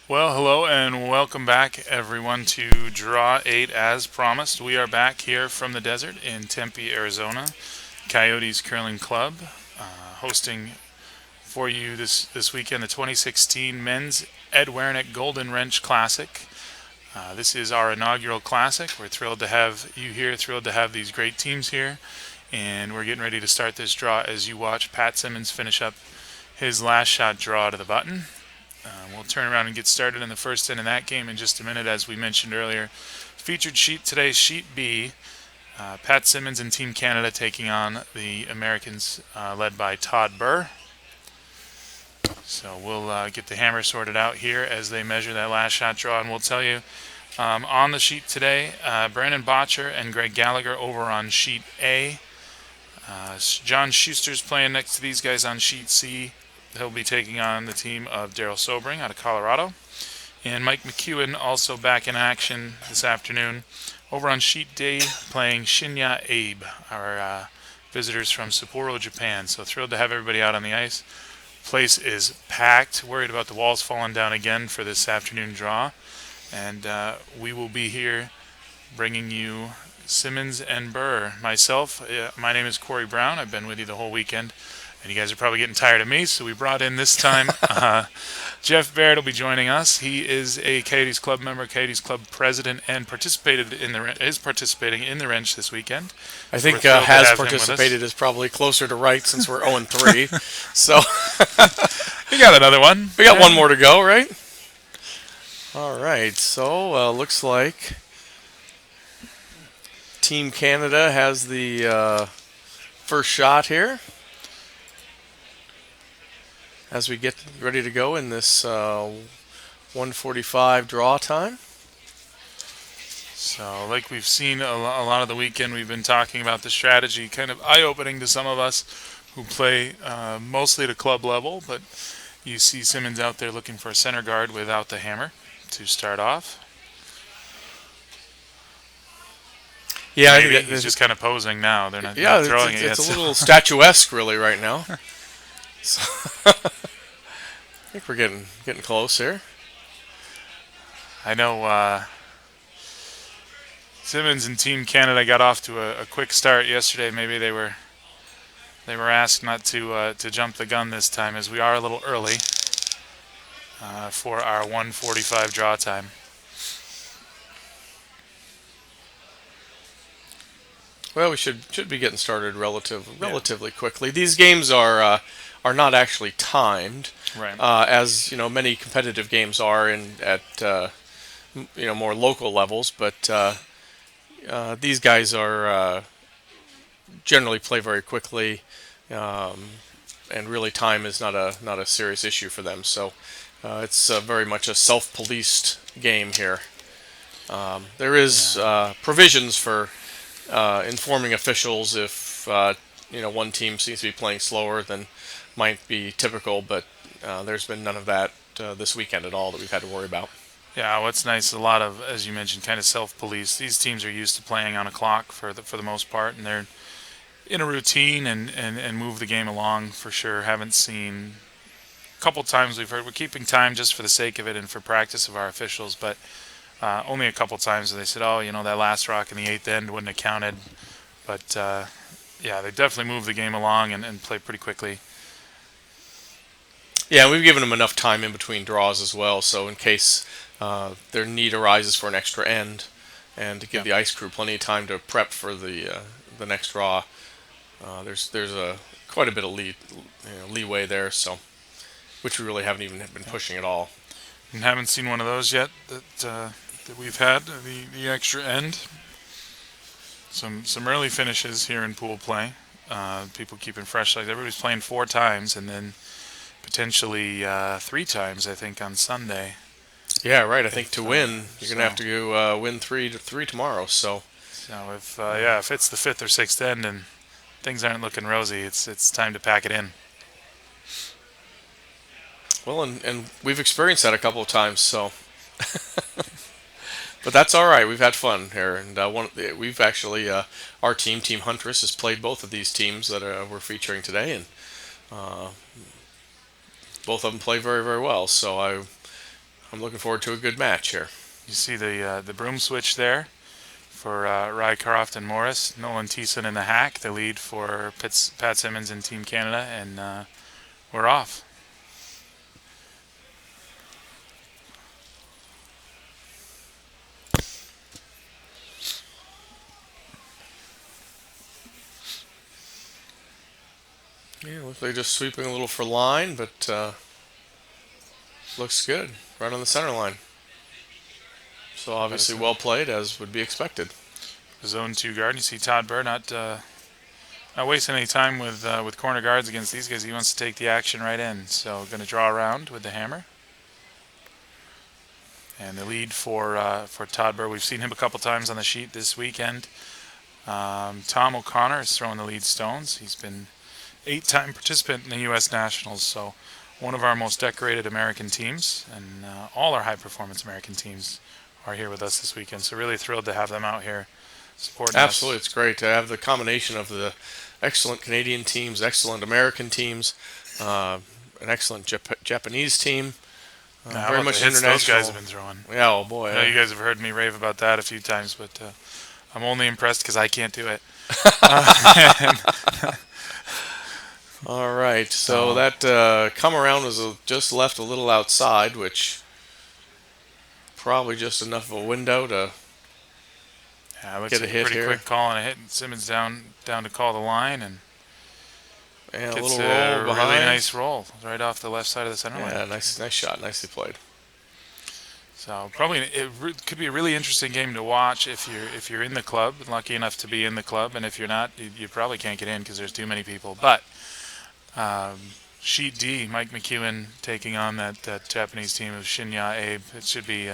Well, hello and welcome back, everyone, to Draw 8 as promised. We are back here from the desert in Tempe, Arizona. Coyotes Curling Club hosting for you this weekend the 2016 Men's Ed Werenich Golden Wrench Classic. This is our inaugural classic. We're thrilled to have you here, thrilled to have these great teams here, and we're getting ready to start this draw as you watch Pat Simmons finish up his last shot draw to the button. We'll turn around and get started in the first end of that game in just a minute, as we mentioned earlier. Featured sheet today, Sheet B. Pat Simmons and Team Canada taking on the Americans led by Todd Birr. So we'll get the hammer sorted out here as they measure that last shot draw, and we'll tell you on the sheet today, Brandon Bottcher and Greg Gallagher over on Sheet A. John Shuster's playing next to these guys on Sheet C. He'll be taking on the team of Daryl Sobring out of Colorado. And Mike McEwen also back in action this afternoon over on Sheet D, playing Shinya Abe, our visitors from Sapporo, Japan. So thrilled to have everybody out on the ice. Place is packed. Worried about the walls falling down again for this afternoon draw. And we will be here bringing you Simmons and Birr. Myself, my name is Corey Brown. I've been with you the whole weekend. And you guys are probably getting tired of me, so we brought in this time Jeff Baird will be joining us. He is a Coyotes Club member, Coyotes Club president, and is participating in the wrench this weekend. I So think has participated us. is probably closer to right since we're 0-3. So We got another one. we got one more to go, right? All right. So looks like Team Canada has the first shot here as we get ready to go in this 1:45 draw time. So, like we've seen a lot of the weekend, we've been talking about the strategy, kind of eye-opening to some of us who play mostly at a club level. But you see Simmons out there looking for a center guard without the hammer to start off. Yeah, Maybe he's just kind of posing now. They're not yeah, throwing it's, it yet. it's a little statuesque, really, right now. So, I think we're getting close here. I know Simmons and Team Canada got off to a quick start yesterday. Maybe they were asked not to jump the gun this time, as we are a little early for our 1:45 draw time. Well, we should be getting started relatively quickly. These games are not actually timed, Right. as many competitive games are at more local levels. But these guys are generally play very quickly, and really time is not a serious issue for them. So it's very much a self-policed game here. There is provisions for informing officials if one team seems to be playing slower than might be typical, but there's been none of that this weekend at all that we've had to worry about. Yeah, what's nice, a lot of, as you mentioned, kind of self-police. These teams are used to playing on a clock for the most part, and they're in a routine and move the game along for sure. Haven't seen a couple times we've heard we're keeping time just for the sake of it and for practice of our officials, but only a couple times they said, oh, that last rock in the eighth end wouldn't have counted. But yeah, they definitely move the game along and play pretty quickly. Yeah, we've given them enough time in between draws as well, so in case their need arises for an extra end, and to give the ice crew plenty of time to prep for the next draw, there's quite a bit of leeway there, so which we really haven't even been pushing at all. And haven't seen one of those yet that we've had, the extra end. Some early finishes here in pool play. People keeping fresh, like everybody's playing 4 times and then potentially 3 times, I think, on Sunday. Yeah, right. I think to win, you're gonna have to go win 3 tomorrow. So if it's the 5th or 6th end and things aren't looking rosy, it's time to pack it in. Well, and we've experienced that a couple of times, so. But that's all right. We've had fun here, and we've actually our Team Huntress, has played both of these teams that we're featuring today, and both of them play very, very well. So I'm looking forward to a good match here. You see the broom switch there for Rycroft and Morris. Nolan Thiessen in the hack, the lead for Pat Simmons and Team Canada, and we're off. Yeah, looks like just sweeping a little for line, but looks good. Right on the center line. So obviously well played, as would be expected. Zone 2 guard. You see Todd Birr not wasting any time with corner guards against these guys. He wants to take the action right in. So going to draw around with the hammer. And the lead for Todd Birr. We've seen him a couple times on the sheet this weekend. Tom O'Connor is throwing the lead stones. He's been 8-time participant in the U.S. Nationals, so one of our most decorated American teams, and all our high-performance American teams are here with us this weekend. So really thrilled to have them out here supporting Absolutely, us. it's great to have the combination of the excellent Canadian teams, excellent American teams, an excellent Japanese team. Very much the hits international. those guys have been throwing. Yeah, oh boy. I know you guys have heard me rave about that a few times, but I'm only impressed because I can't do it. All right, so that come around was just left a little outside, which probably just enough of a window to Get a hit pretty here. Quick call and a hit, and Simmons down to call the line, and a gets little roll behind. Really nice roll right off the left side of the center line. Yeah, nice shot, nicely played. So probably could be a really interesting game to watch if you're in the club, lucky enough to be in the club, and if you're not, you probably can't get in because there's too many people. But Sheet D, Mike McEwen taking on that Japanese team of Shinya Abe. It should be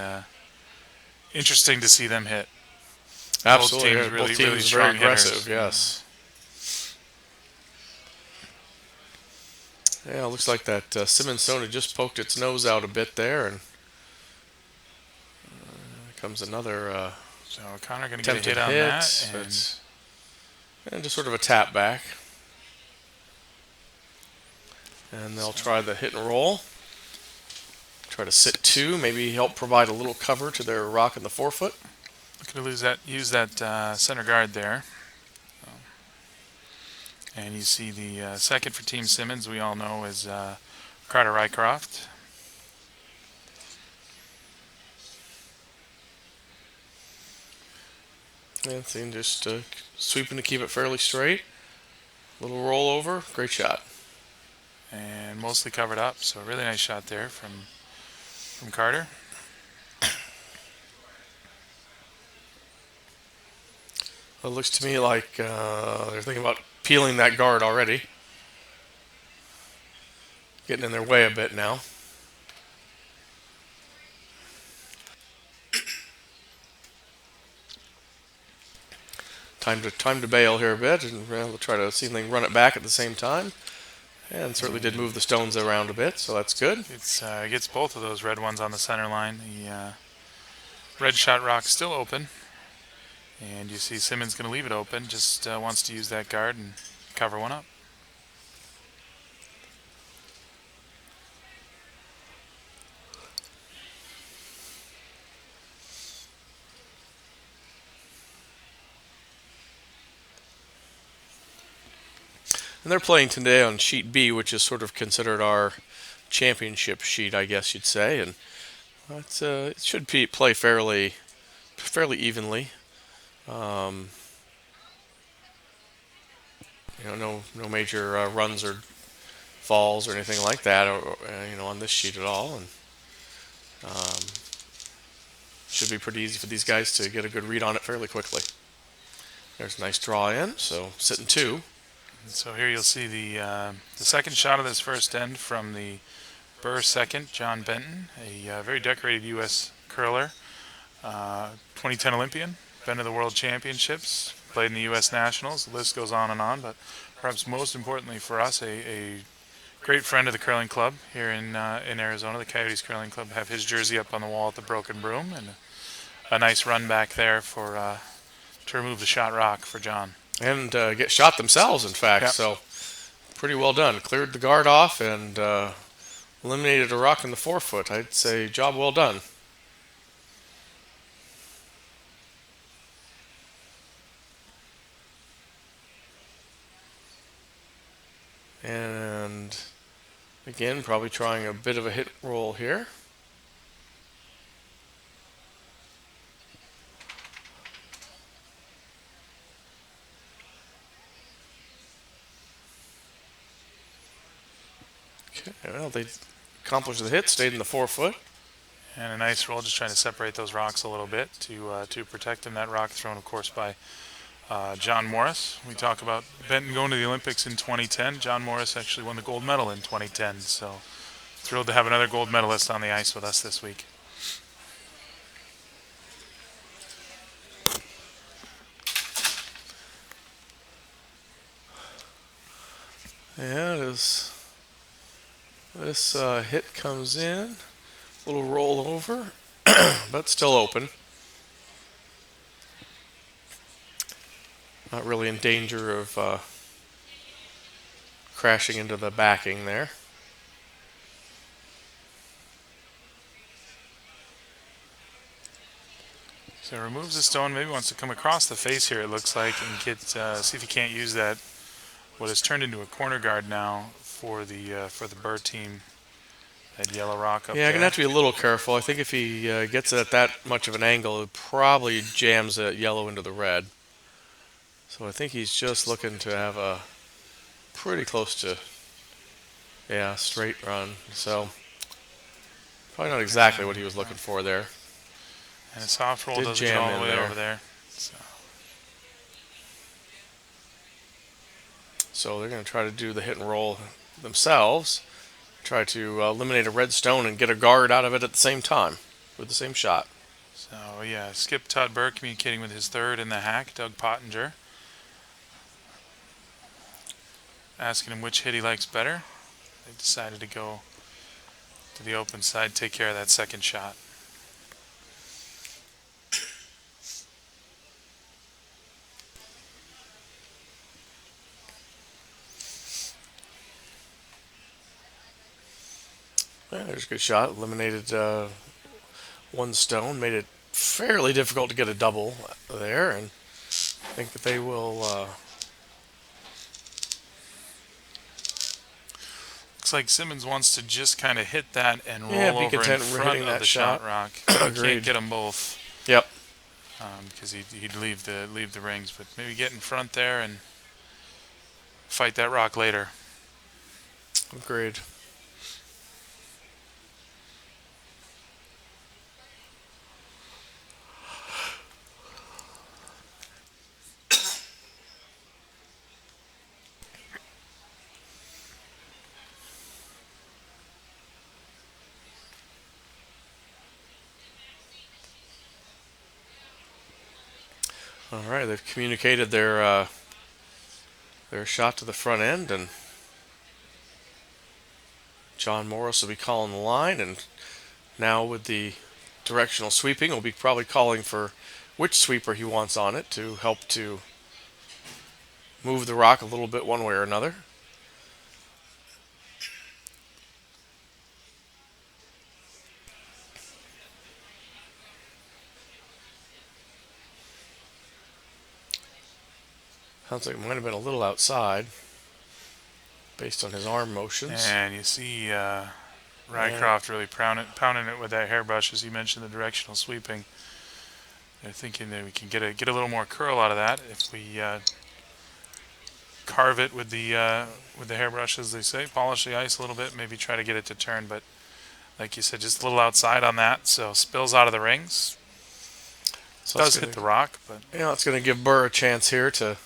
interesting to see them hit. Absolutely, both teams really strong very aggressive. hitters. Yes. Yeah, it looks like that Simmons Sona just poked its nose out a bit there, and comes another. So Connor going to get a hit on that, and just sort of a tap back, and they'll try the hit and roll. Try to sit two, maybe help provide a little cover to their rock in the forefoot. Going to use that center guard there. And you see the second for Team Simmons, we all know, is Carter Rycroft. Yeah, see, just sweeping to keep it fairly straight. Little rollover, great shot. And mostly covered up, so a really nice shot there from Carter. It looks to me like they're thinking about peeling that guard already. Getting in their way a bit now. Time to bail here a bit, and we'll try to see if they can run it back at the same time. And certainly did move the stones around a bit, so that's good. It gets both of those red ones on the center line. The red shot rock still open. And you see Simmons going to leave it open, just wants to use that guard and cover one up. And they're playing today on sheet B, which is sort of considered our championship sheet, I guess you'd say. And it should play fairly evenly. No major runs or falls or anything like that, or on this sheet at all, and should be pretty easy for these guys to get a good read on it fairly quickly. There's a nice draw in, so sitting two. And so here you'll see the second shot of this first end from the Birr second, John Benton, a very decorated U.S. curler, 2010 Olympian, been to the World Championships, played in the U.S. Nationals. The list goes on, but perhaps most importantly for us, a great friend of the curling club here in Arizona, the Coyotes curling club. Have his jersey up on the wall at the Broken Broom, and a nice run back there to remove the shot rock for John. And get shot themselves, in fact. Yep. So pretty well done. Cleared the guard off and Eliminated a rock in the 4-foot. I'd say job well done. And again, probably trying a bit of a hit roll here. Okay, well, they accomplished the hit, stayed in the 4-foot. And a nice roll, just trying to separate those rocks a little bit to protect them. That rock thrown, of course, by John Morris. We talk about Benton going to the Olympics in 2010. John Morris actually won the gold medal in 2010. So thrilled to have another gold medalist on the ice with us this week. Yeah, this hit comes in. A little roll over, but still open. Not really in danger of crashing into the backing there. So removes the stone. Maybe wants to come across the face here, it looks like, and get see if he can't use that, what has turned into a corner guard now for the Birr team. That yellow rock up Yeah, there. going to have to be a little careful. I think if he gets it at that much of an angle, it probably jams that yellow into the red. So I think he's just looking to have a pretty close to, yeah, straight run. So probably not exactly what he was looking for there. And a soft roll Did doesn't get jam all the in way there. over there. So they're going to try to do the hit and roll themselves. Try to eliminate a red stone and get a guard out of it at the same time with the same shot. So yeah, Skip Todd Birr communicating with his third in the hack, Doug Pottinger. Asking him which hit he likes better. They decided to go to the open side, take care of that second shot. Yeah, there's a good shot. Eliminated one stone. Made it fairly difficult to get a double there. And I think that they will... Looks like Simmons wants to just kind of hit that and roll Yeah, be over in content front hitting of that the shot shot. rock. Agreed. Can't get them both Yep. because he'd leave the rings, but maybe get in front there and fight that rock later. Agreed. All right, they've communicated their shot to the front end, and John Morris will be calling the line. And now with the directional sweeping, we'll be probably calling for which sweeper he wants on it to help to move the rock a little bit one way or another. Sounds like it might have been a little outside based on his arm motions. And you see Rycroft really pounding it with that hairbrush, as you mentioned, the directional sweeping. They're thinking that we can get a little more curl out of that if we carve it with the hairbrush, as they say, polish the ice a little bit, maybe try to get it to turn. But like you said, just a little outside on that, so spills out of the rings. So Does hit the rock, but it's going to give Birr a chance here to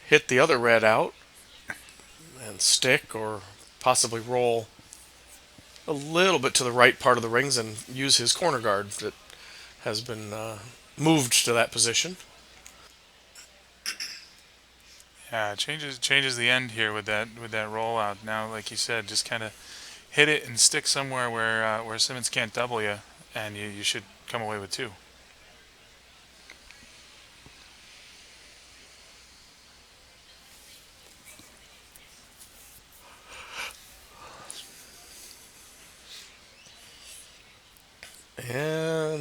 hit the other red out and stick or possibly roll a little bit to the right part of the rings and use his corner guard that has been moved to that position. yeah, it changes the end here with that rollout. Now, like you said, just kind of hit it and stick somewhere where Simmons can't double you, and you should come away with two.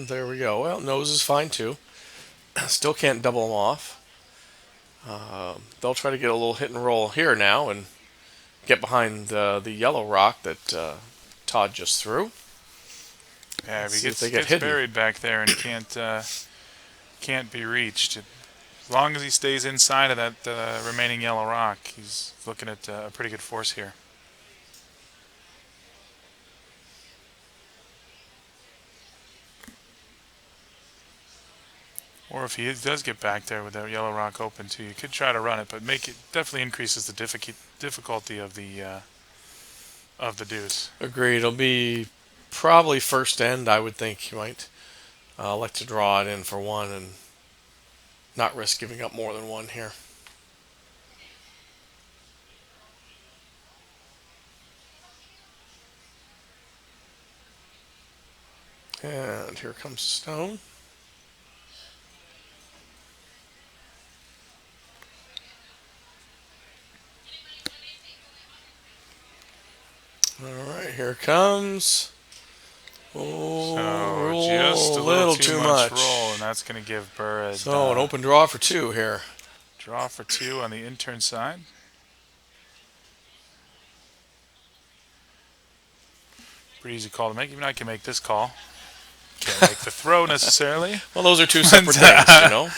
And there we go. Well, nose is fine too. Still can't double them off. They'll try to get a little hit and roll here now and get behind the yellow rock that Todd just threw. Yeah, if Let's he see if they get gets hidden. buried back there and can't be reached, as long as he stays inside of that remaining yellow rock, he's looking at a pretty good force here. Or if he does get back there with that yellow rock open too, you could try to run it, but make it definitely increases the difficulty of the deuce. Agreed. It'll be probably first end. I would think he might like to draw it in for one and not risk giving up more than one here. And here comes Stone. All right, here it comes. Oh, So just a little too much roll, and that's going to give Birr a So an open draw for two here. draw for two on the intern side. Pretty easy call to make. Even I can make this call. Can't make the throw necessarily. Well, those are two separate things, you know.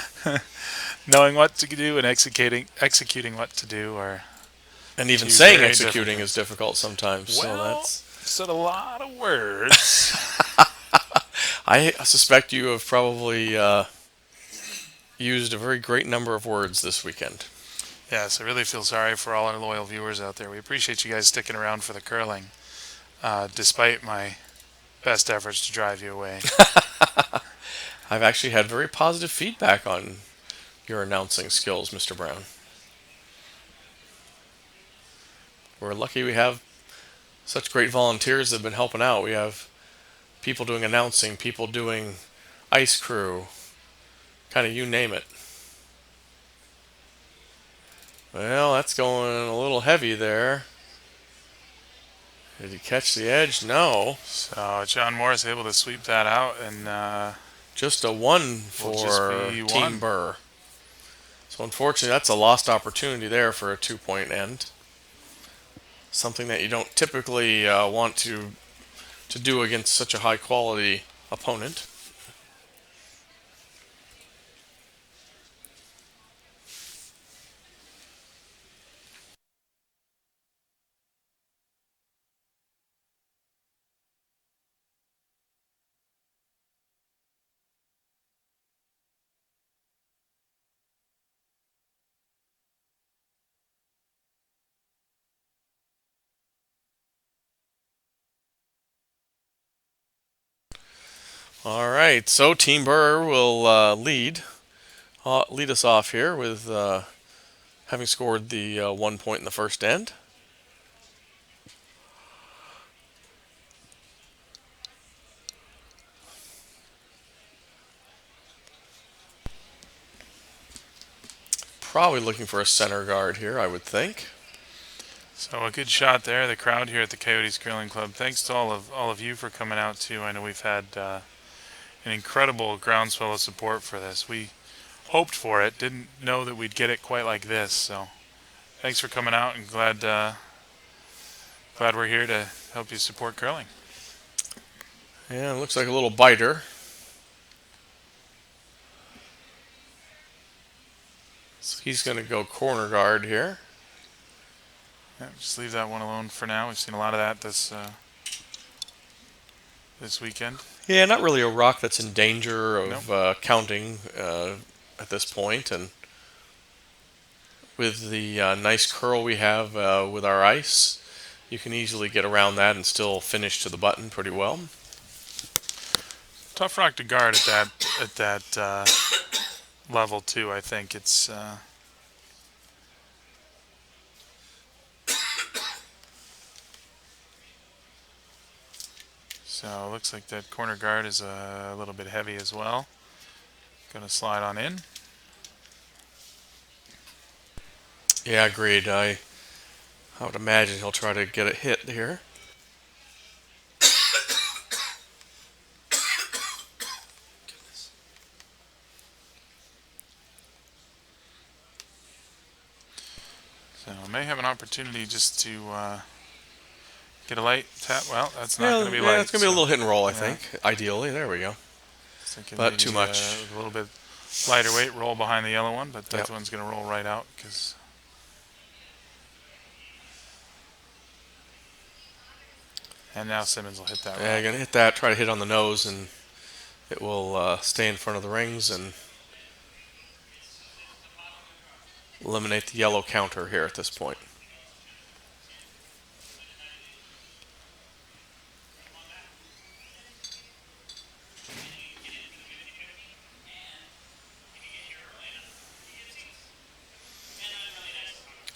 Knowing what to do and executing what to do, or And even two saying very executing different is difficult sometimes. So well, that's. said a lot of words. I suspect you have probably used a very great number of words this weekend. Yes, I really feel sorry for all our loyal viewers out there. We appreciate you guys sticking around for the curling, despite my best efforts to drive you away. I've actually had very positive feedback on your announcing skills, Mr. Brown. We're lucky we have such great volunteers that have been helping out. We have people doing announcing, people doing ice crew, kind of you name it. Well, that's going a little heavy there. Did he catch the edge? No. So John Morris able to sweep that out, and Just a one will for just be Team one. Birr. So unfortunately, that's a lost opportunity there for a 2-point end. Something that you don't typically want to do against such a high quality opponent. All right, so Team Birr will lead us off here with having scored the 1 point in the first end. Probably looking for a center guard here, I would think. So a good shot there. The crowd here at the Coyotes Curling Club. Thanks to all of you for coming out too. I know we've had an incredible groundswell of support for this. We hoped for it, didn't know that we'd get it quite like this. So thanks for coming out, and glad we're here to help you support curling. Yeah, it looks like a little biter. So he's going to go corner guard here. Yeah, just leave that one alone for now. We've seen a lot of that this weekend. Yeah, not really a rock that's in danger of Nope. counting at this point. And with the nice curl we have with our ice, you can easily get around that and still finish to the button pretty well. Tough rock to guard at that level too. I think it's. So it looks like that corner guard is a little bit heavy as well. Going to slide on in. Yeah, agreed. I would imagine he'll try to get a hit here. So may have an opportunity just to get a light tap. Well, that's not going Yeah, to be yeah, light. it's gonna be a So little hit and roll, I yeah, think. Ideally, there we go. thinking But too maybe much. a little bit lighter weight roll behind the yellow one, but that Yep. one's going to roll right out because. And now Simmons will hit that Yeah, rock. gonna hit that. Try to hit on the nose, and it will stay in front of the rings and eliminate the yellow counter here at this point.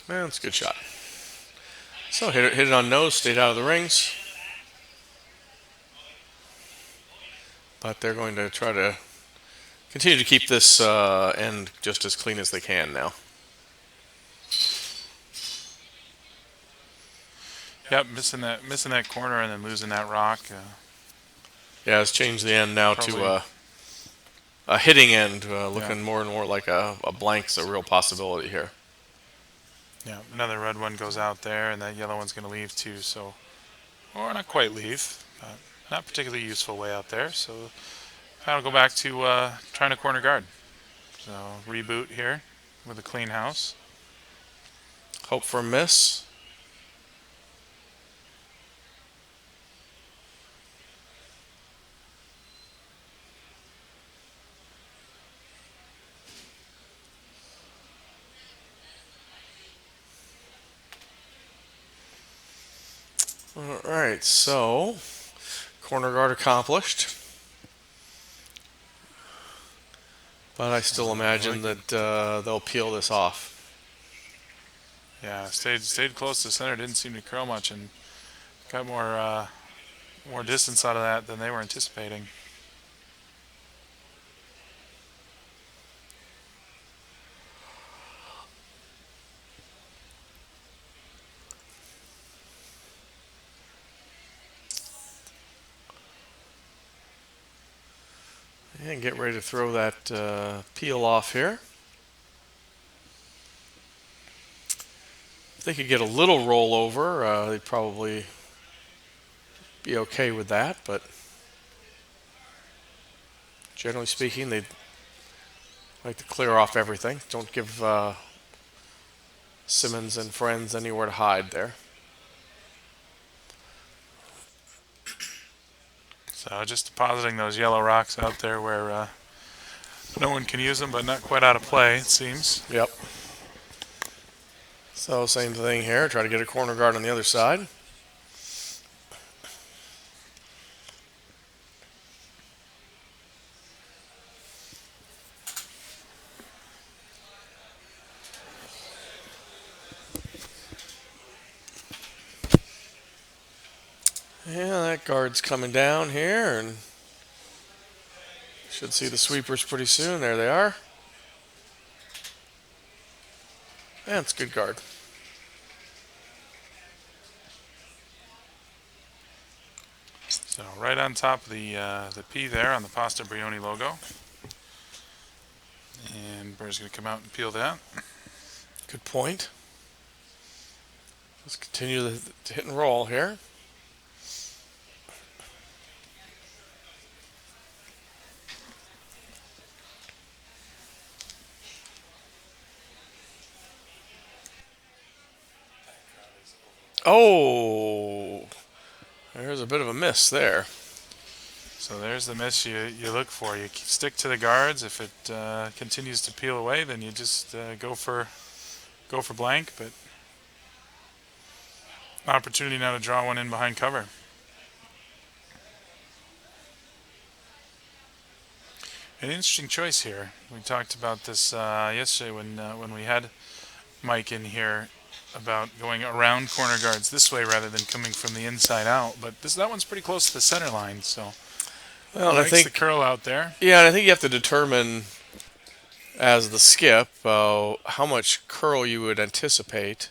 Man, that's a good shot. So hit it on nose, stayed out of the rings. But they're going to try to continue to keep this end just as clean as they can now. Yep, missing that corner and then losing that rock. Yeah, it's changed the end now to Probably, a hitting end, yeah, looking more and more like a blank's a real possibility here. yeah. Another red one goes out there, and that yellow one's going to leave too. So, or not quite leave, but not particularly useful way out there. So, I'll go back to trying to corner guard. So reboot here with a clean house. Hope for a miss. All right, so corner guard accomplished. But I still imagine that they'll peel this off. Yeah, stayed close to center. Didn't seem to curl much, and got more distance out of that than they were anticipating. And get ready to throw that peel off here. If they could get a little rollover, they'd probably be okay with that. But generally speaking, they'd like to clear off everything. Don't give Simmons and friends anywhere to hide there. So just depositing those yellow rocks out there where no one can use them, but not quite out of play, it seems. Yep. So same thing here. Try to get a corner guard on the other side. Yeah, that guard's coming down here, and should see the sweepers pretty soon. There they are. Yeah, it's a good guard. So right on top of the P there on the Pasta Brioni logo. And Birr's going to come out and peel that. Good point. Let's continue the hit and roll here. Oh, there's a bit of a miss there. So there's the miss you look for. You stick to the guards. If it continues to peel away, then you just go for blank. But opportunity now to draw one in behind cover. An interesting choice here. We talked about this yesterday when we had Mike in here about going around corner guards this way rather than coming from the inside out. But that one's pretty close to the center line, so Well, and I likes the think, curl out there. yeah, and I think you have to determine as the skip how much curl you would anticipate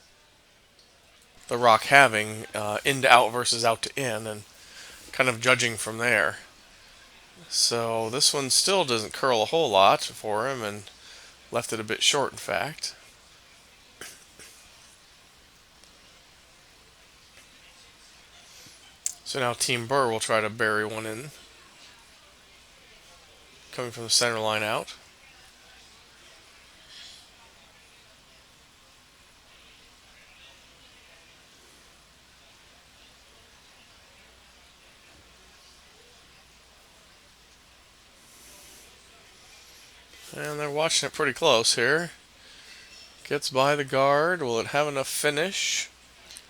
the rock having in to out versus out to in, and kind of judging from there. So this one still doesn't curl a whole lot for him, and left it a bit short, in fact. So now Team Birr will try to bury one in, coming from the center line out. And they're watching it pretty close here. Gets by the guard. Will it have enough finish?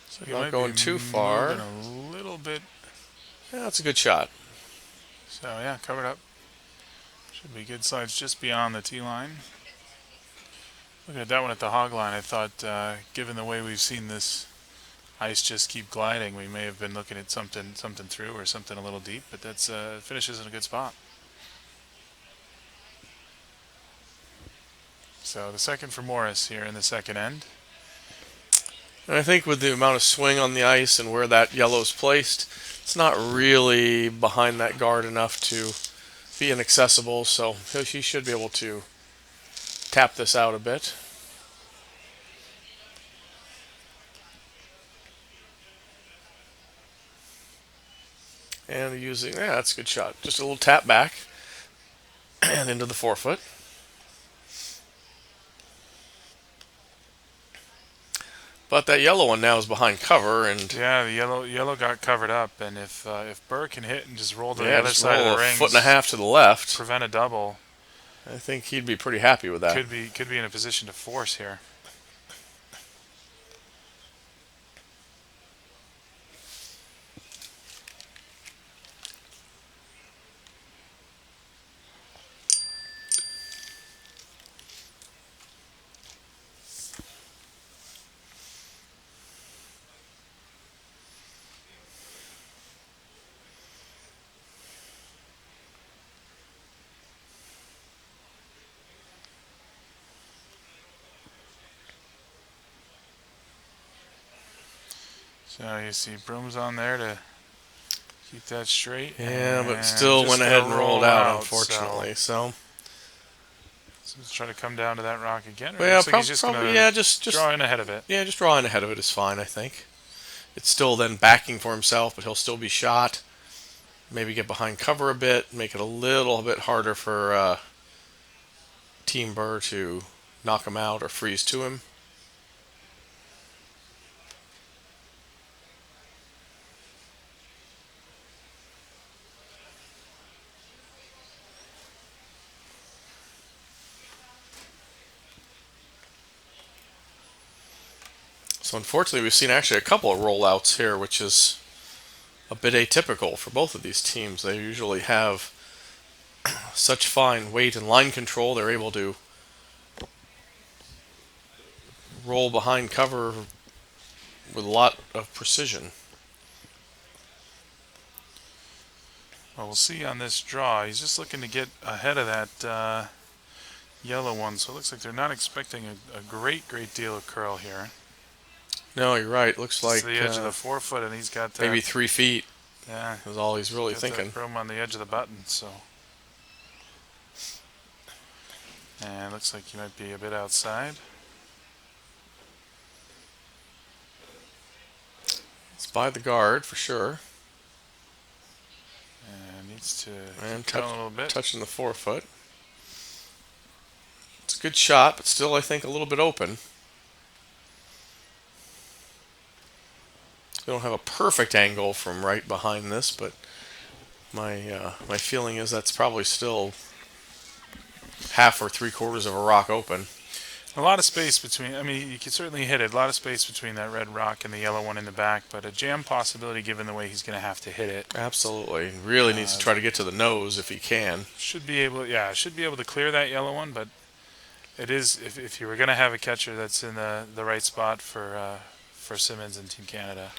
So he Not might going be too moving far. a little bit. Yeah, that's a good shot. So yeah, covered up. Should be good slides just beyond the tee line. Looking at that one at the hog line, I thought, given the way we've seen this ice just keep gliding, we may have been looking at something through or something a little deep, but that's finishes in a good spot. So the second for Morris here in the second end. And I think with the amount of swing on the ice and where that yellow's placed, it's not really behind that guard enough to be inaccessible, so he should be able to tap this out a bit. And using, yeah, that's a good shot. Just a little tap back and into the forefoot. But that yellow one now is behind cover, and Yeah, the yellow got covered up, and if Birr can hit and just roll to the yeah, other just side of roll the a rings, foot and a half to the left. prevent a double, I think he'd be pretty happy with that. could be in a position to force here. So you see Broom's on there to keep that straight. Yeah, but and still just went ahead gonna and roll rolled out, out, unfortunately. So So let's try to come down to that rock again. Or well, looks like he's just probably gonna yeah, just draw in ahead of it. yeah, just drawing ahead of it is fine. I think it's still then backing for himself, but he'll still be shot. Maybe get behind cover a bit, make it a little bit harder for Team Birr to knock him out or freeze to him. So unfortunately, we've seen actually a couple of rollouts here, which is a bit atypical for both of these teams. They usually have such fine weight and line control. They're able to roll behind cover with a lot of precision. Well, we'll see on this draw. He's just looking to get ahead of that yellow one. So it looks like they're not expecting a great deal of curl here. No, you're right. Looks It's like the edge of the forefoot, and he's got that. maybe 3 feet Yeah, is all he's really got thinking. that Broom on the edge of the button. So, and it looks like he might be a bit outside. It's by the guard for sure. And needs to And keep going a little bit. touching the forefoot. It's a good shot, but still, I think, a little bit open. We don't have a perfect angle from right behind this, but my feeling is that's probably still half or 3/4 of a rock open. A lot of space between. I mean, you can certainly hit it. A lot of space between that red rock and the yellow one in the back, but a jam possibility given the way he's going to have to hit it. Absolutely, really needs to try to get to the nose if he can. Should be able. Yeah, should be able to clear that yellow one, but it is if you were going to have a catcher that's in the right spot for Simmons and Team Canada.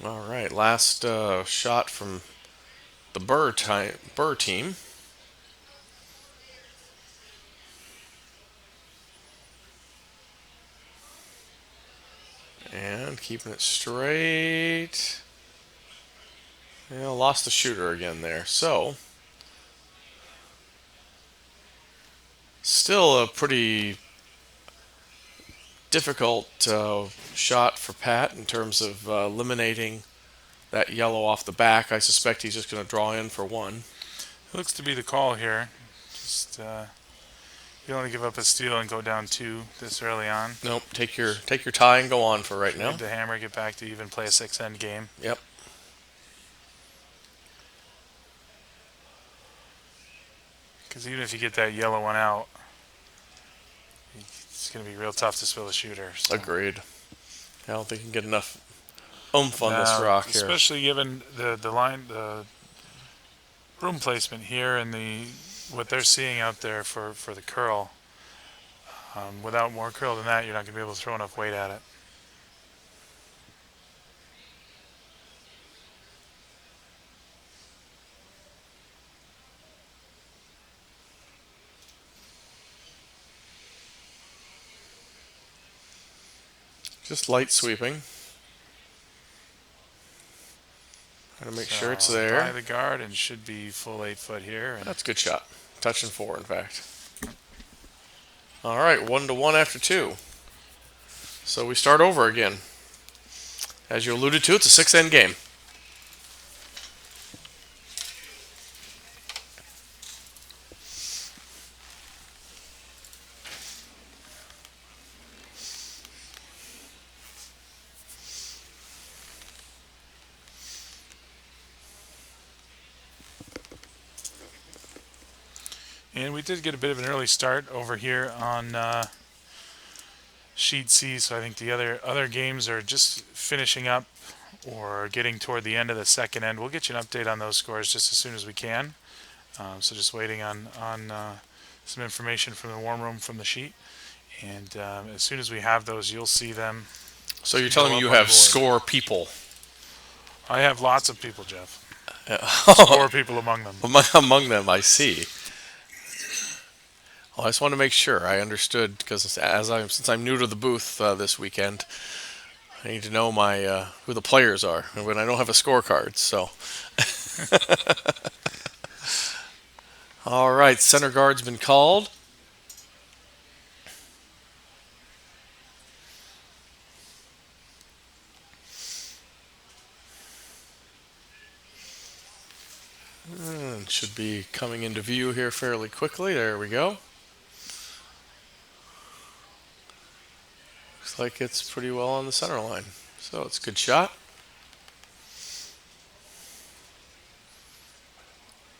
All right, last shot from the Birr team. And keeping it straight. Yeah, lost the shooter again there. So Still a pretty difficult shot for Pat in terms of eliminating that yellow off the back. I suspect he's just going to draw in for one. It looks to be the call here. Just you don't want to give up a steal and go down two this early on. Nope. Take your tie and go on for right now. Need to hammer, get back to even, play a 6-end game. Yep. Because even if you get that yellow one out, it's going to be real tough to spill a shooter. So. Agreed. I don't think you can get enough oomph on this rock here. Especially given the room placement here and what they're seeing out there for the curl. Without more curl than that, you're not going to be able to throw enough weight at it. Just light sweeping. Trying to make sure it's there. By the guard and should be full 8 foot here. That's a good shot. Touch and 4, in fact. All right, 1-1 after 2. So we start over again. As you alluded to, it's a 6-end game. And we did get a bit of an early start over here on Sheet C, so I think the other games are just finishing up or getting toward the end of the second end. We'll get you an update on those scores just as soon as we can. So just waiting on some information from the warm room from the sheet. And as soon as we have those, you'll see them. So you're telling me you have score people? I have lots of people, Jeff. Score people among them. Among them, I see. Well, I just want to make sure I understood because since I'm new to the booth this weekend, I need to know my who the players are when I don't have a scorecard. So, all right, center guard's been called. And should be coming into view here fairly quickly. There we go. Looks like it's pretty well on the center line. So it's a good shot.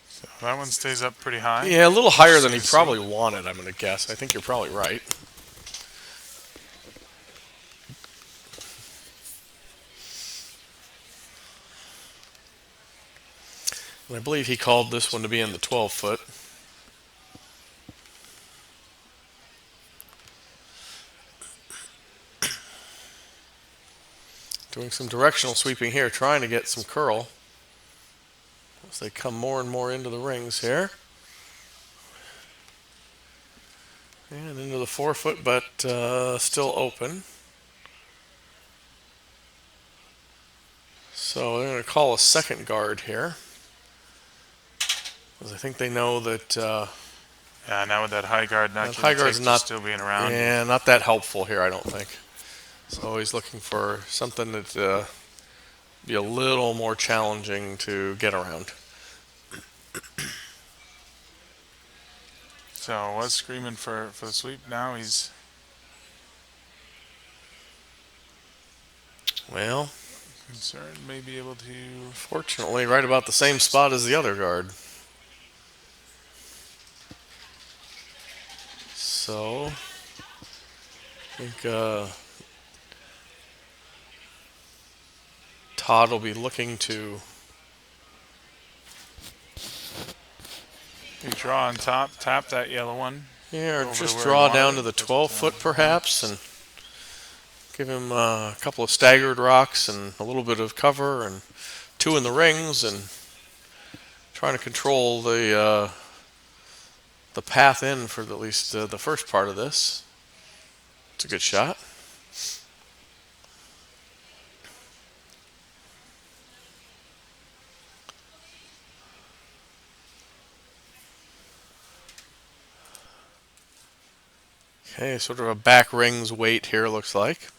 So that one stays up pretty high. Yeah, a little higher than he probably wanted, I'm going to guess. I think you're probably right. And I believe he called this one to be in the 12 foot. Doing some directional sweeping here, trying to get some curl as they come more and more into the rings here. And into the 4 foot, but still open. So they're going to call a second guard here. Because I think they know that... yeah, now with that high guard not still being around. Yeah, not that helpful here, I don't think. So he's looking for something that be a little more challenging to get around. So was screaming for the sweep. Now he's concerned, may be able to. Fortunately, right about the same spot as the other guard. So I think Todd will be looking to draw on top, tap that yellow one. Yeah, or just draw down to the 12 foot perhaps and give him a couple of staggered rocks and a little bit of cover and 2 in the rings and trying to control the path in for at least the first part of this. It's a good shot. Okay, sort of a back rings weight here, looks like.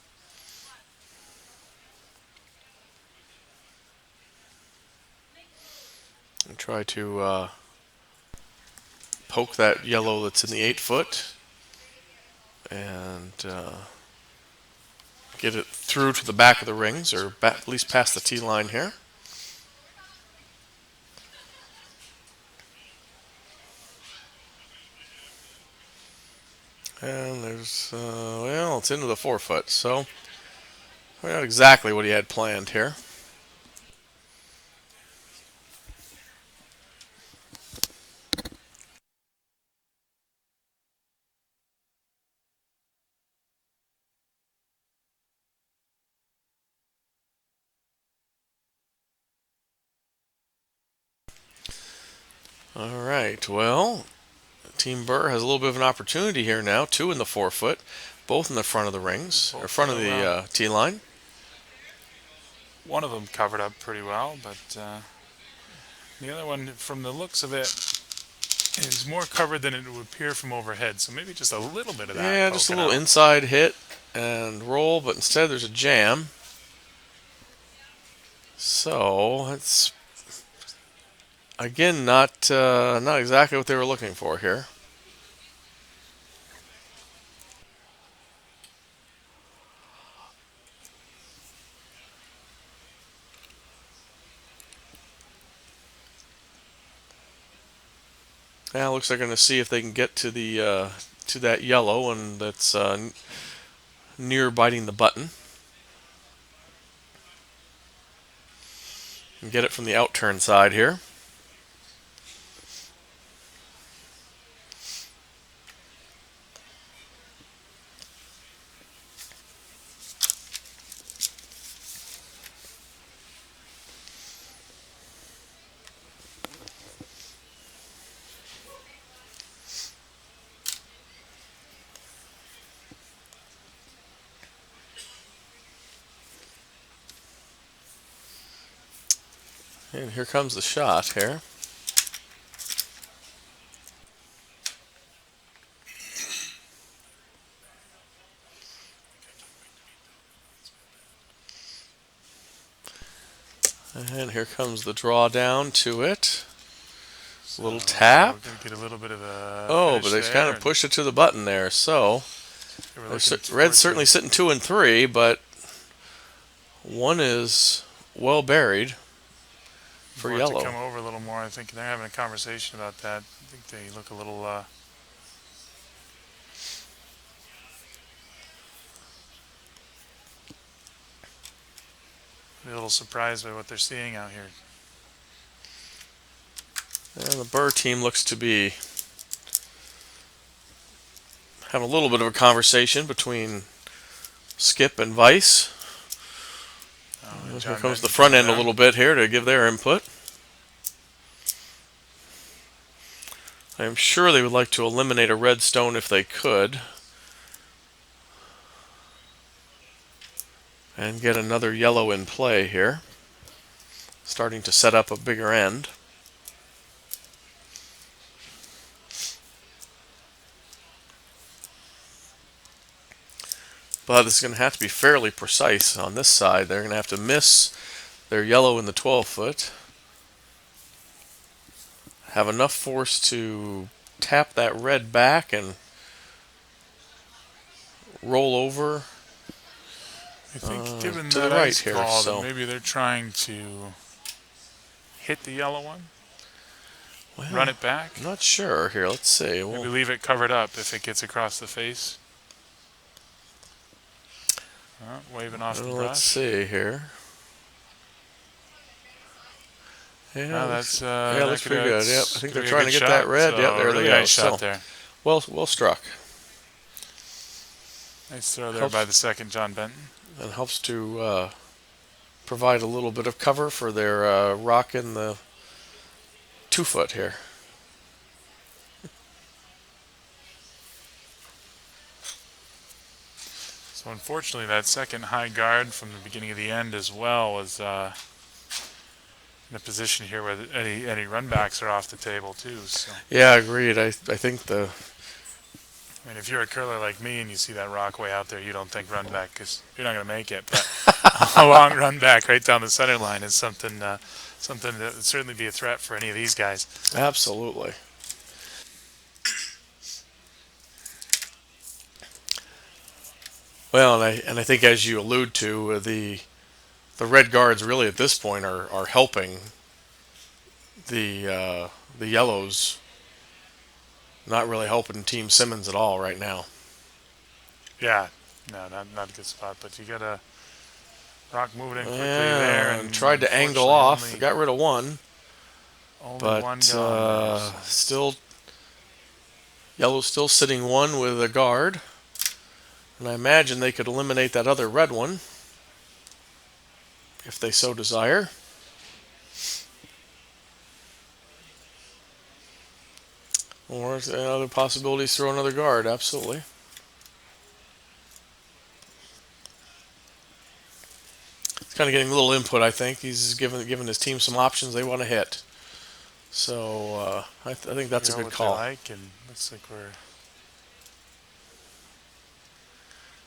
And try to poke that yellow that's in the 8 foot and get it through to the back of the rings, or at least past the tee line here. And there's, well, it's into the 4 foot, so not exactly what he had planned here. All right, well, Team Birr has a little bit of an opportunity here now. Two in the 4 foot, both in the front of the rings, or front of the tee line. One of them covered up pretty well, but the other one, from the looks of it, is more covered than it would appear from overhead. So maybe just a little bit of that. Yeah, just a little inside hit and roll, but instead there's a jam. So it's again not exactly what they were looking for here. Now looks like they're going to see if they can get to the to that yellow, and that's near biting the button. And get it from the out-turn side here. And here comes the shot here. And here comes the draw down to it. A little tap. We're going to get a little bit of a. Oh, but they kind of pushed it to the button there. So Red's certainly sitting 2 and 3, but one is well buried for yellow. To come over a little more. I think they're having a conversation about that. I think they look a little. A little surprised by what they're seeing out here. And the Birr team looks to be having a little bit of a conversation between Skip and Vice. Here comes the front end a little bit here to give their input. I am sure they would like to eliminate a red stone if they could. And get another yellow in play here. Starting to set up a bigger end. But it's going to have to be fairly precise on this side. They're going to have to miss their yellow in the 12 foot. Have enough force to tap that red back and roll over. I think given to that the right ice here, ball, so maybe they're trying to hit the yellow one, well, run it back. I'm not sure here. Let's see. Maybe leave it covered up if it gets across the face. Waving off the brush. Let's see here. Yeah, that's looks pretty good. Yep, I think they're trying to get shot. that red. So yep, there really they go. Nice shot there. Well struck. Nice throw there by the second John Benton. And helps to provide a little bit of cover for their rock in the 2 foot here. So unfortunately, that second high guard from the beginning of the end as well was in a position here where any run backs are off the table too. So. Yeah, agreed. I think the I mean, if you're a curler like me and you see that rock way out there, you don't think run back because you're not going to make it. But a long run back right down the center line is something that would certainly be a threat for any of these guys. Absolutely. Well, and I think as you allude to, the red guards really at this point are helping the yellows, not really helping Team Simmons at all right now. Yeah, no, not a good spot. But you got a rock moving in quickly there, And and tried to angle unfortunately off, got rid of one, only one but gone there. So still yellow's still sitting one with a guard, and I imagine they could eliminate that other red one if they so desire. Or other possibilities, throw another guard, absolutely. It's kind of getting a little input, I think. He's giving his team some options they want to hit. So I think that's a figure out good what they call. like, and looks like we're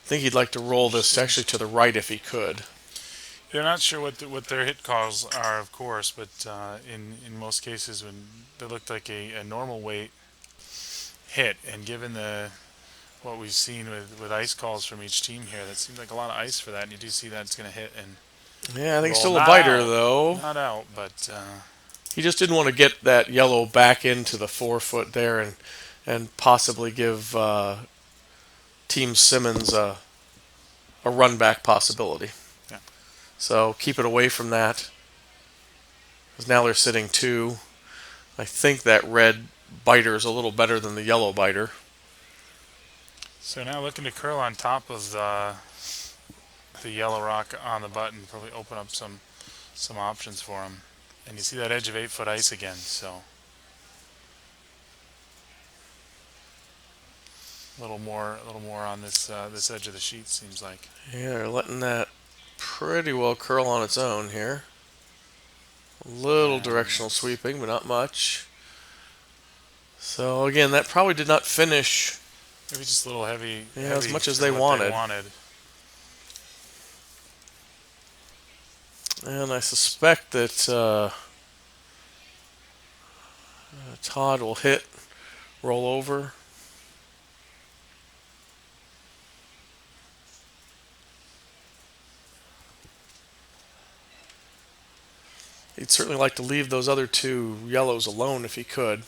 I think he'd like to roll this actually to the right if he could. They're not sure what their hit calls are, of course, but in most cases, when they looked like a normal weight hit, and given the what we've seen with ice calls from each team here, that seems like a lot of ice for that, and you do see that it's going to hit and Yeah, I think roll. still a Not biter out, though. not out, but He just didn't want to get that yellow back into the 4 foot there and possibly give Team Simmons a run back possibility. yeah. So keep it away from that. Because now they're sitting two. I think that red biter is a little better than the yellow biter. So now looking to curl on top of the yellow rock on the button, probably open up some options for him. And you see that edge of 8 foot ice again, so a little more on this edge of the sheet seems like. Yeah, they're letting that pretty well curl on its own here. A little And directional sweeping, but not much. So again, that probably did not finish maybe just a little heavy, as heavy much as for they what wanted. And I suspect that Todd will hit, roll over. He'd certainly like to leave those other two yellows alone if he could.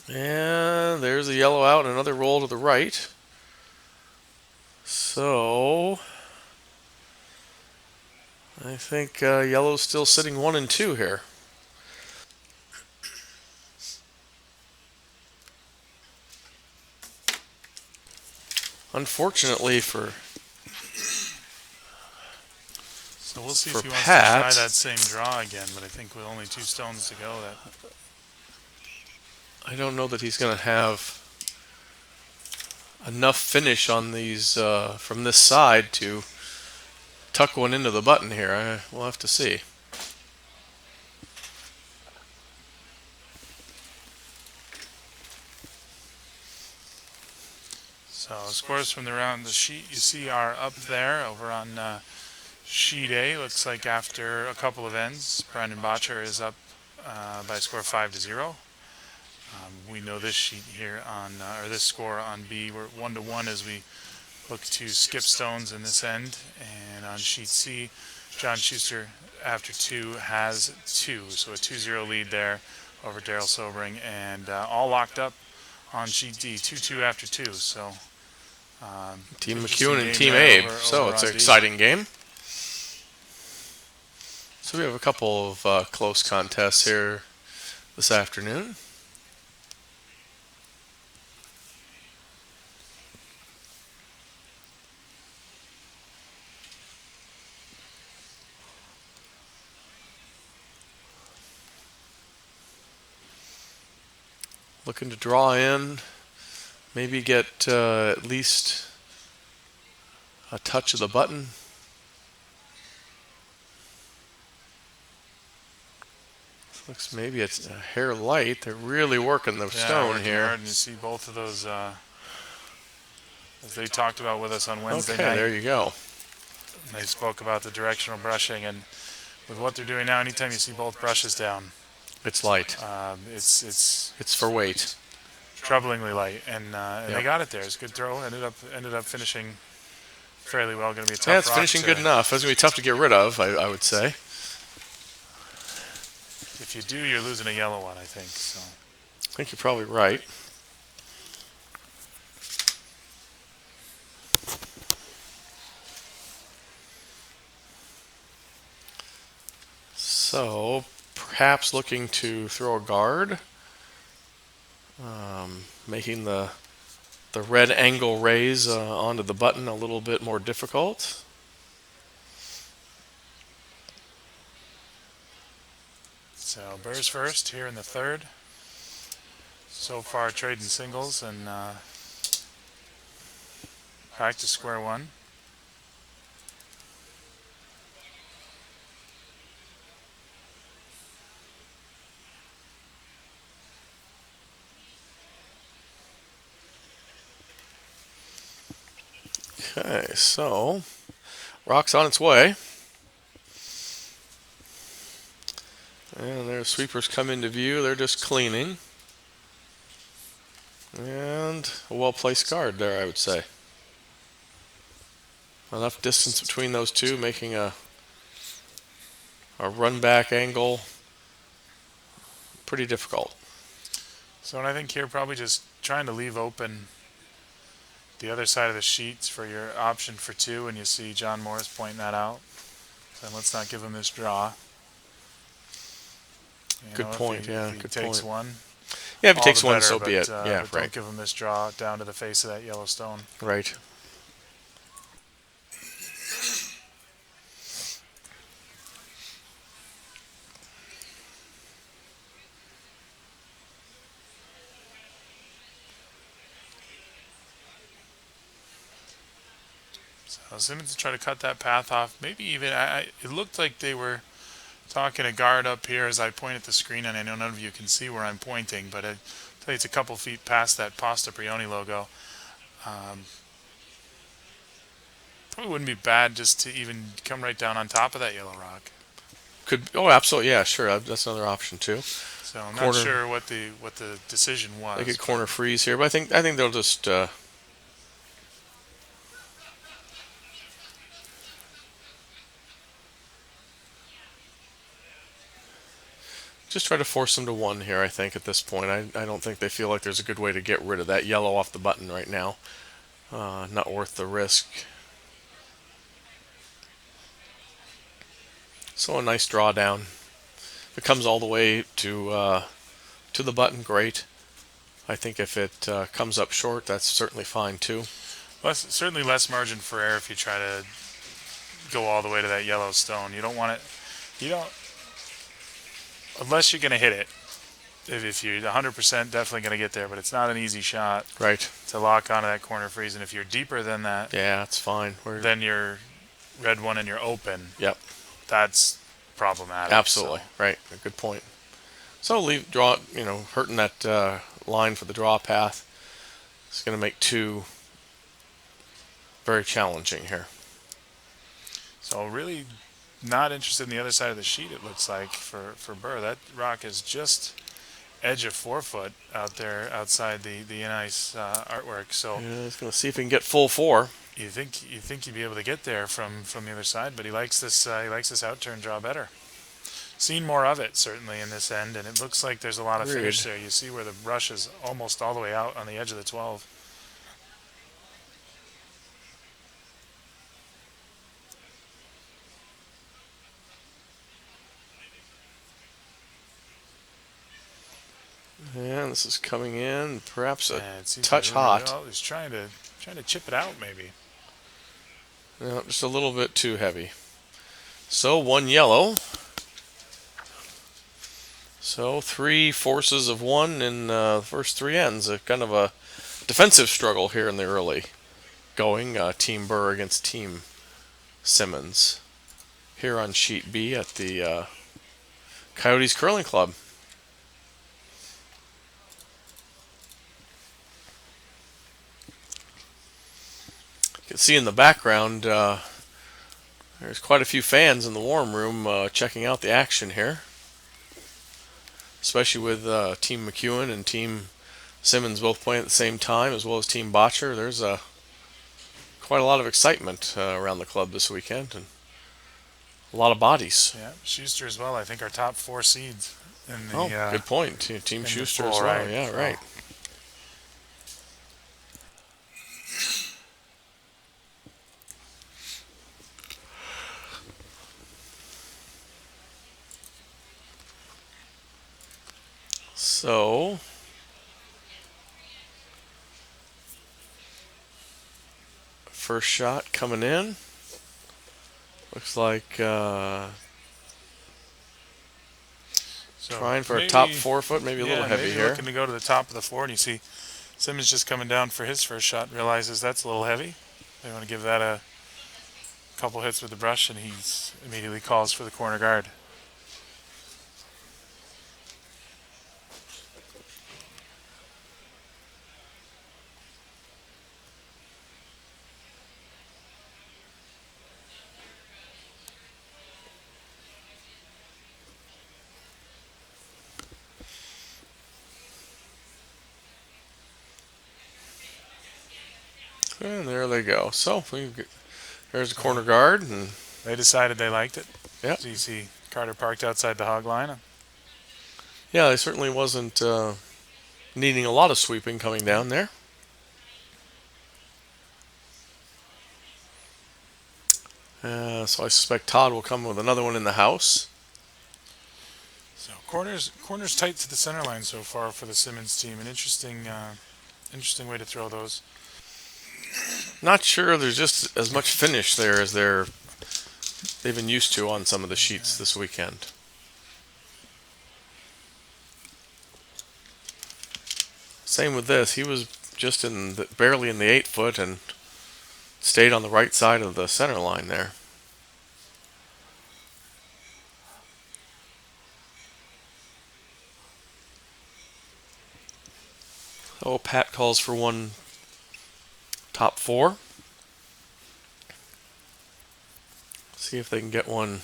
And there's a yellow out and another roll to the right. So I think yellow's still sitting 1 and 2 here. Unfortunately So we'll see if for he wants to try Pat, that same draw again, but I think with only 2 stones to go, that I don't know that he's going to have enough finish on these from this side to tuck one into the button here. We'll have to see. so scores from the sheet you see are up there over on sheet A. Looks like after a couple of ends, Brandon Bottcher is up by a score of 5-0. We know this sheet here or this score on B, we're 1-1 as we look to skip stones in this end. And on sheet C, John Shuster after 2 has 2, so a 2-0 lead there over Daryl Sobering, and all locked up on sheet D, 2-2 after 2. So Team interesting McEwen and game Team there Abe. So it's on an D. exciting game. So we have a couple of close contests here this afternoon. Looking to draw in, maybe get at least a touch of the button. Looks maybe it's a hair light. They're really working the stone working here. hard, and you see both of those, as they talked about with us on Wednesday Okay, night. there you go. They spoke about the directional brushing, and with what they're doing now, anytime you see both brushes down, It's light. It's for weight. troublingly light, and Yep. they got it there. It's a good throw. Ended up finishing fairly well. Going to be a tough. Yeah, it's rock finishing to- good enough. It's going to be tough to get rid of, I would say. If you do, you're losing a yellow one, I think. So I think you're probably right. So, perhaps looking to throw a guard, making the red angle raise onto the button a little bit more difficult. So Birr's first here in the third. So far trading singles and back to square one. Okay, so rock's on its way. And their sweepers come into view. They're just cleaning. And a well-placed guard there, I would say. Enough distance between those two, making a run back angle pretty difficult. So and I think here probably just trying to leave open the other side of the sheets for your option for two, and you see John Morris pointing that out. So let's not give him this draw. Good point. If he Good takes point. one. Yeah, if he all takes the one, better, so but, be it. Yeah, but right. Don't give him this draw down to the face of that yellow stone. Right. So Simmons to try to cut that path off. Maybe even it looked like they were talking a guard up here as I point at the screen, and I know none of you can see where I'm pointing, but I tell you it's a couple feet past that Pasta Prioni logo. Probably wouldn't be bad just to even come right down on top of that yellow rock. Oh, absolutely. Yeah, sure. That's another option too. So I'm Corner. not sure what the decision was. They could corner freeze here, but I think they'll just try to force them to one here. I think at this point, I don't think they feel like there's a good way to get rid of that yellow off the button right now. Not worth the risk. So a nice drawdown. If it comes all the way to the button, great. I think if it comes up short, that's certainly fine too. Certainly less margin for error if you try to go all the way to that yellow stone. You don't want it. You don't, unless you're going to hit it. If you're 100% definitely going to get there, but it's not an easy shot. Right. To lock onto that corner freeze, and if you're deeper than that, yeah, it's fine. Then you're red one and you're open. Yep. That's problematic. Absolutely. So. Right. A good point. So hurting that line for the draw path. It's going to make two very challenging here. So really not interested in the other side of the sheet, it looks like, for Birr. That rock is just edge of 4 foot out there outside the ice artwork. So yeah, he's going to see if he can get full 4. You think you'd be able to get there from the other side, but he likes this out turn draw better. Seen more of it certainly in this end, and it looks like there's a lot of finish there. You see where the brush is almost all the way out on the edge of the 12. And this is coming in, perhaps a touch touch hot. Oh, he's trying to chip it out maybe. No, just a little bit too heavy. So one yellow. So 3 forces of 1 in the first 3 ends. A kind of a defensive struggle here in the early going. Team Birr against Team Simmons here on Sheet B at the Coyotes Curling Club. You can see in the background there's quite a few fans in the warm room checking out the action here, especially with Team McEwen and Team Simmons both playing at the same time, as well as Team Bottcher. There's quite a lot of excitement around the club this weekend, and a lot of bodies. Yeah, Shuster as well. I think our top 4 seeds in the Good point. Team in the Shuster full, as well. right? Yeah, So, right. So first shot coming in. Looks like so trying for a maybe, top 4 foot, maybe a little yeah, heavy maybe here. looking to go to the top of the 4, and you see Simmons just coming down for his first shot, realizes that's a little heavy. They want to give that a couple hits with the brush, and he's immediately calls for the corner guard. And there they go. So there's a corner guard, and They decided they liked it. yeah, So you see Carter parked outside the hog line. yeah, they certainly wasn't needing a lot of sweeping coming down there. So I suspect Todd will come with another one in the house. So corners tight to the center line so far for the Simmons team. An interesting way to throw those. Not sure there's just as much finish there as they've been used to on some of the sheets this weekend. Same with this. He was just barely in the 8 foot and stayed on the right side of the center line there. Oh, Pat calls for one top 4. See if they can get one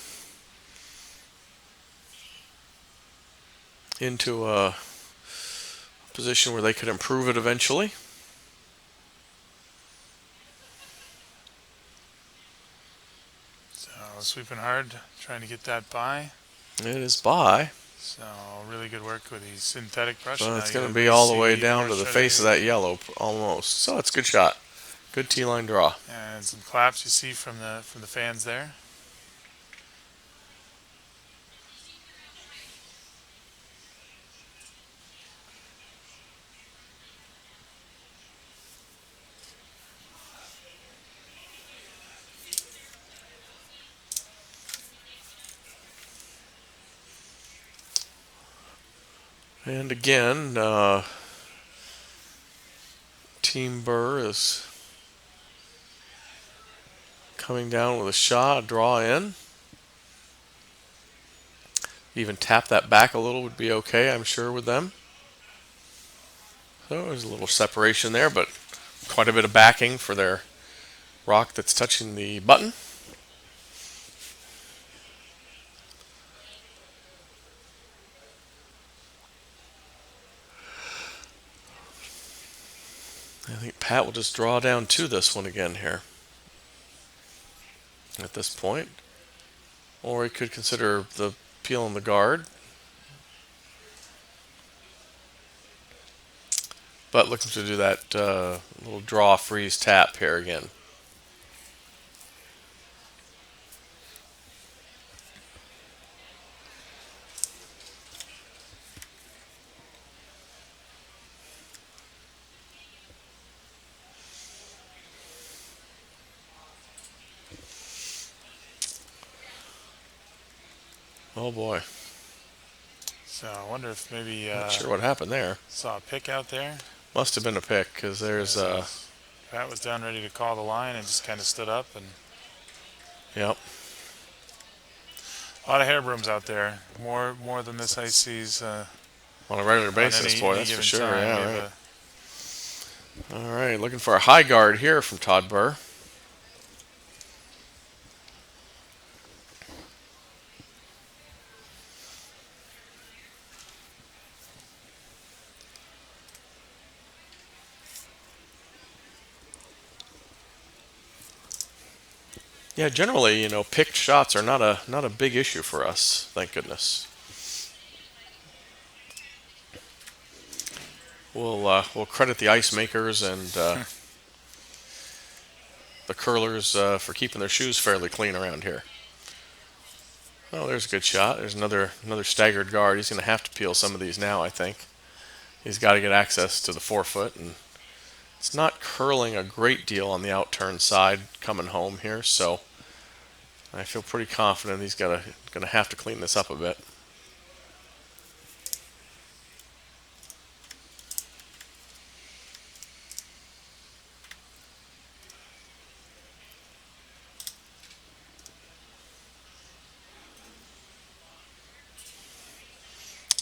into a position where they could improve it eventually. So sweeping hard, trying to get that by. It is by. So really good work with the synthetic brush. So it's going to be all the way down to the face of that yellow almost. So it's a good shot. Good T-line draw. And some claps you see from the fans there. And again, Team Birr is coming down with a shot, a draw in. Even tap that back a little would be okay, I'm sure, with them. So there's a little separation there, but quite a bit of backing for their rock that's touching the button. I think Pat will just draw down to this one again here at this point. Or he could consider the peel on the guard. But looking to do that little draw, freeze, tap here again. Oh boy. So I wonder if maybe Not sure what happened there. saw a pick out there. Must have been a pick because there's Pat was down ready to call the line and just kind of stood up, and yep. a lot of hair brooms out there. More than this ice sees On a regular on basis, boy, any that's for given sure. time. We Yeah, have right. All right, looking for a high guard here from Todd Birr. Yeah, generally, picked shots are not a big issue for us. Thank goodness. We'll credit the ice makers and the curlers for keeping their shoes fairly clean around here. Oh, there's a good shot. There's another staggered guard. He's going to have to peel some of these now, I think. He's got to get access to the forefoot, and it's not curling a great deal on the outturn side coming home here, so I feel pretty confident he's going to have to clean this up a bit.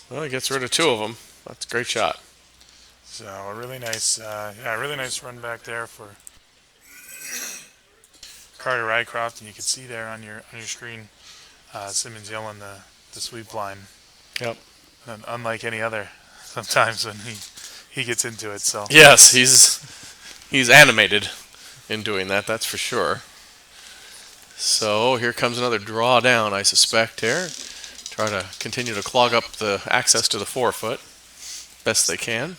Well, he gets rid of two of them. That's a great shot. So a really nice, really nice run back there for Carter Rycroft, and you can see there on your screen, Simmons yelling the sweep line. Yep. And unlike any other, sometimes when he gets into it. So yes, he's animated in doing that. That's for sure. So here comes another drawdown, I suspect. Here, try to continue to clog up the access to the forefoot best they can.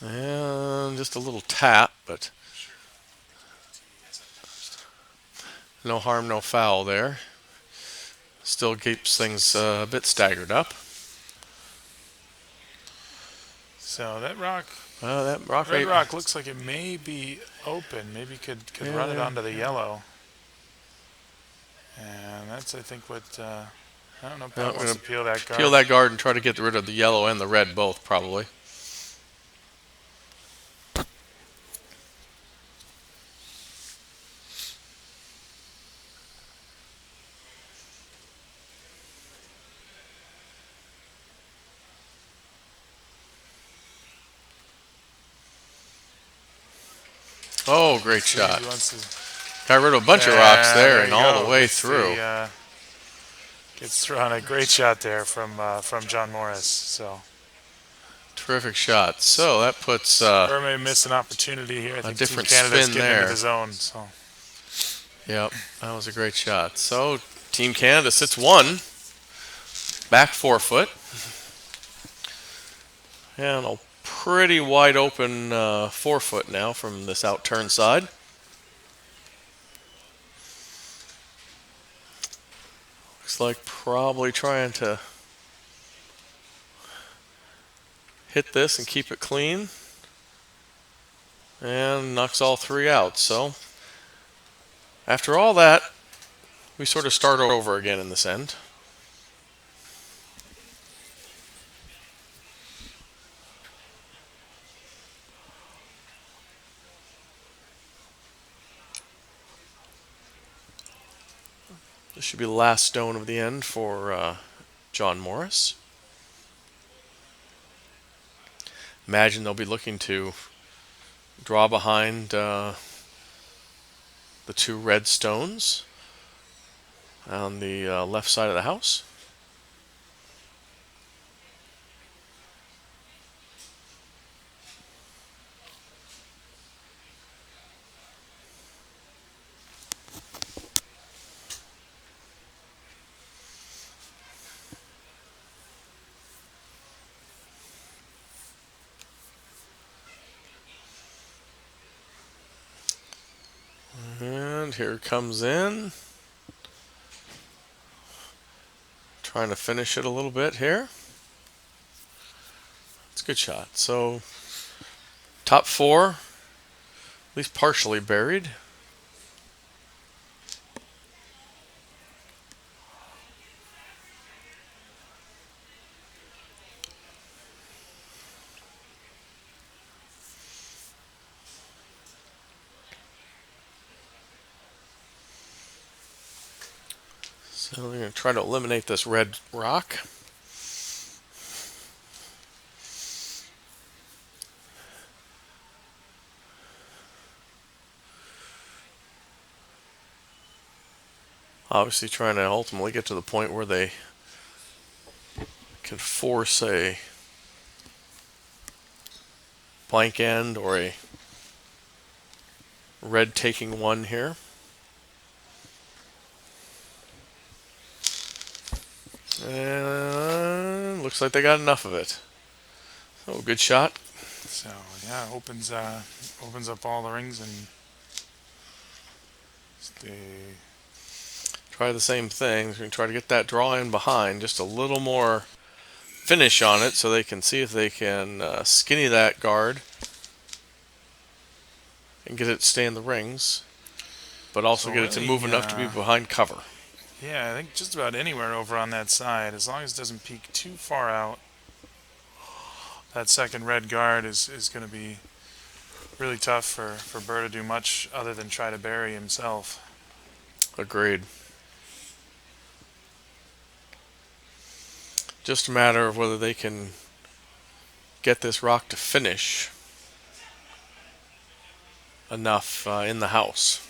And just a little tap, but no harm, no foul there. Still keeps things a bit staggered up. So that rock, That rock red rate, rock looks like it may be open. Maybe could run it onto the yellow. And that's, I think, what I don't know. Pat wants to peel that guard. Peel that guard and try to get rid of the yellow and the red both, probably. Oh, great shot. Got rid of a bunch of rocks there and all the way through. Gets thrown a great shot there from John Morris. So terrific shot. So that puts Birr may miss an opportunity here. I think different Team Canada's spin getting there. into the zone. So yep, that was a great shot. So Team Canada sits one, back forefoot, and a pretty wide open forefoot now from this outturn side. Looks like probably trying to hit this and keep it clean, and knocks all three out. So after all that, we sort of start over again in this end. This should be the last stone of the end for John Morris. Imagine they'll be looking to draw behind the two red stones on the left side of the house. And here comes in. Trying to finish it a little bit here. It's a good shot. So, top four, at least partially buried. So we're going to try to eliminate this red rock. Obviously trying to ultimately get to the point where they can force a blank end or a red taking one here. And looks like they got enough of it. Oh, good shot. So yeah, opens up all the rings and stay. Try the same thing. We're going to try to get that draw in behind, just a little more finish on it so they can see if they can skinny that guard and get it to stay in the rings, but also So get it to really, move enough to be behind cover. Yeah, I think just about anywhere over on that side, as long as it doesn't peek too far out. That second red guard is going to be really tough for Birr to do much other than try to bury himself. Agreed. Just a matter of whether they can get this rock to finish enough in the house.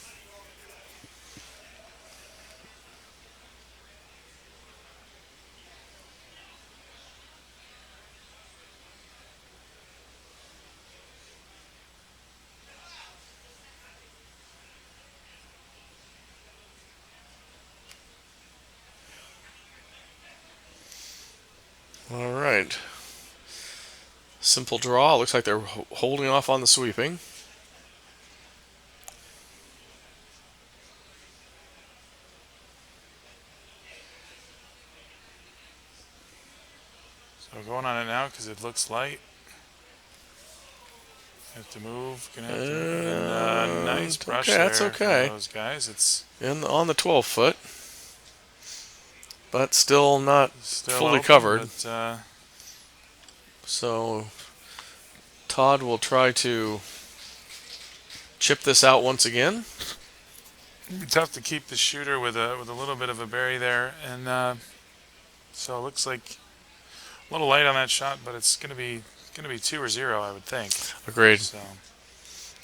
All right. Simple draw. Looks like they're holding off on the sweeping. So going on it now because it looks light. Have to move. Gonna have to move. And, nice brush okay, there. that's okay. For those guys, it's On the 12 foot, but still not still fully open, covered. But, So Todd will try to chip this out once again. it'd be tough to keep the shooter with a little bit of a bury there, and so it looks like a little light on that shot, but it's gonna be 2 or 0, I would think. Agreed. So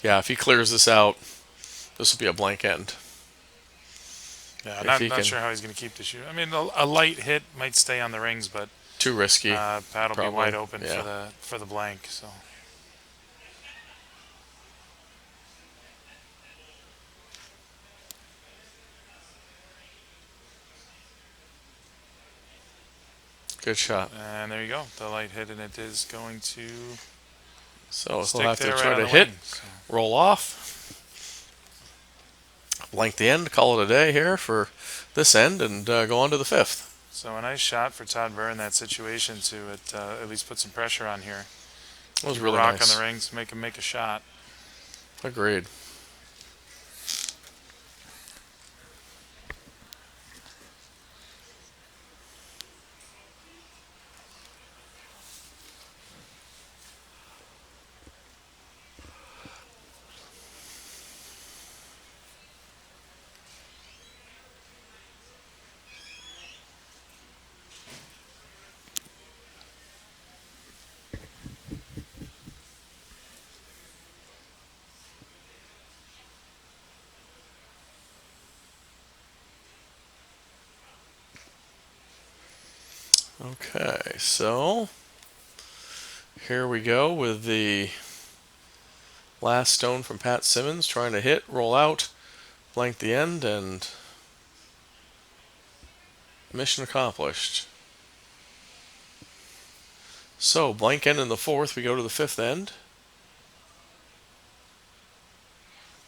Yeah, if he clears this out, this will be a blank end. yeah, If he not can- sure how he's gonna keep the shooter. I mean, a light hit might stay on the rings, but Too risky. Pat will be probably, wide open yeah. for the blank. So. Good shot. And there you go. The light hit, and it is going to So stick he'll have to there try right to on the hit, wing, so. roll off, blank the end, call it a day here for this end, and go on to the fifth. So a nice shot for Todd Birr in that situation to at least put some pressure on here. That was Keep really a rock nice. on the rings, make him make a shot. Agreed. Okay, so here we go with the last stone from Pat Simmons, trying to hit, roll out, blank the end, and mission accomplished. So, blank end in the fourth, we go to the fifth end.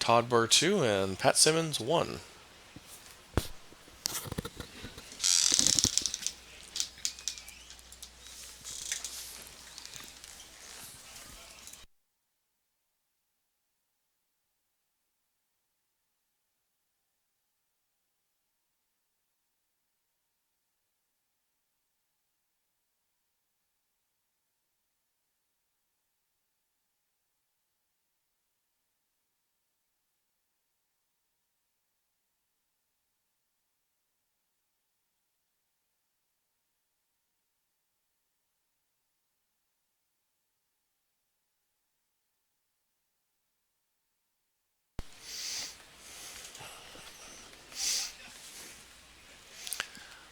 Todd Birr 2 and Pat Simmons 1.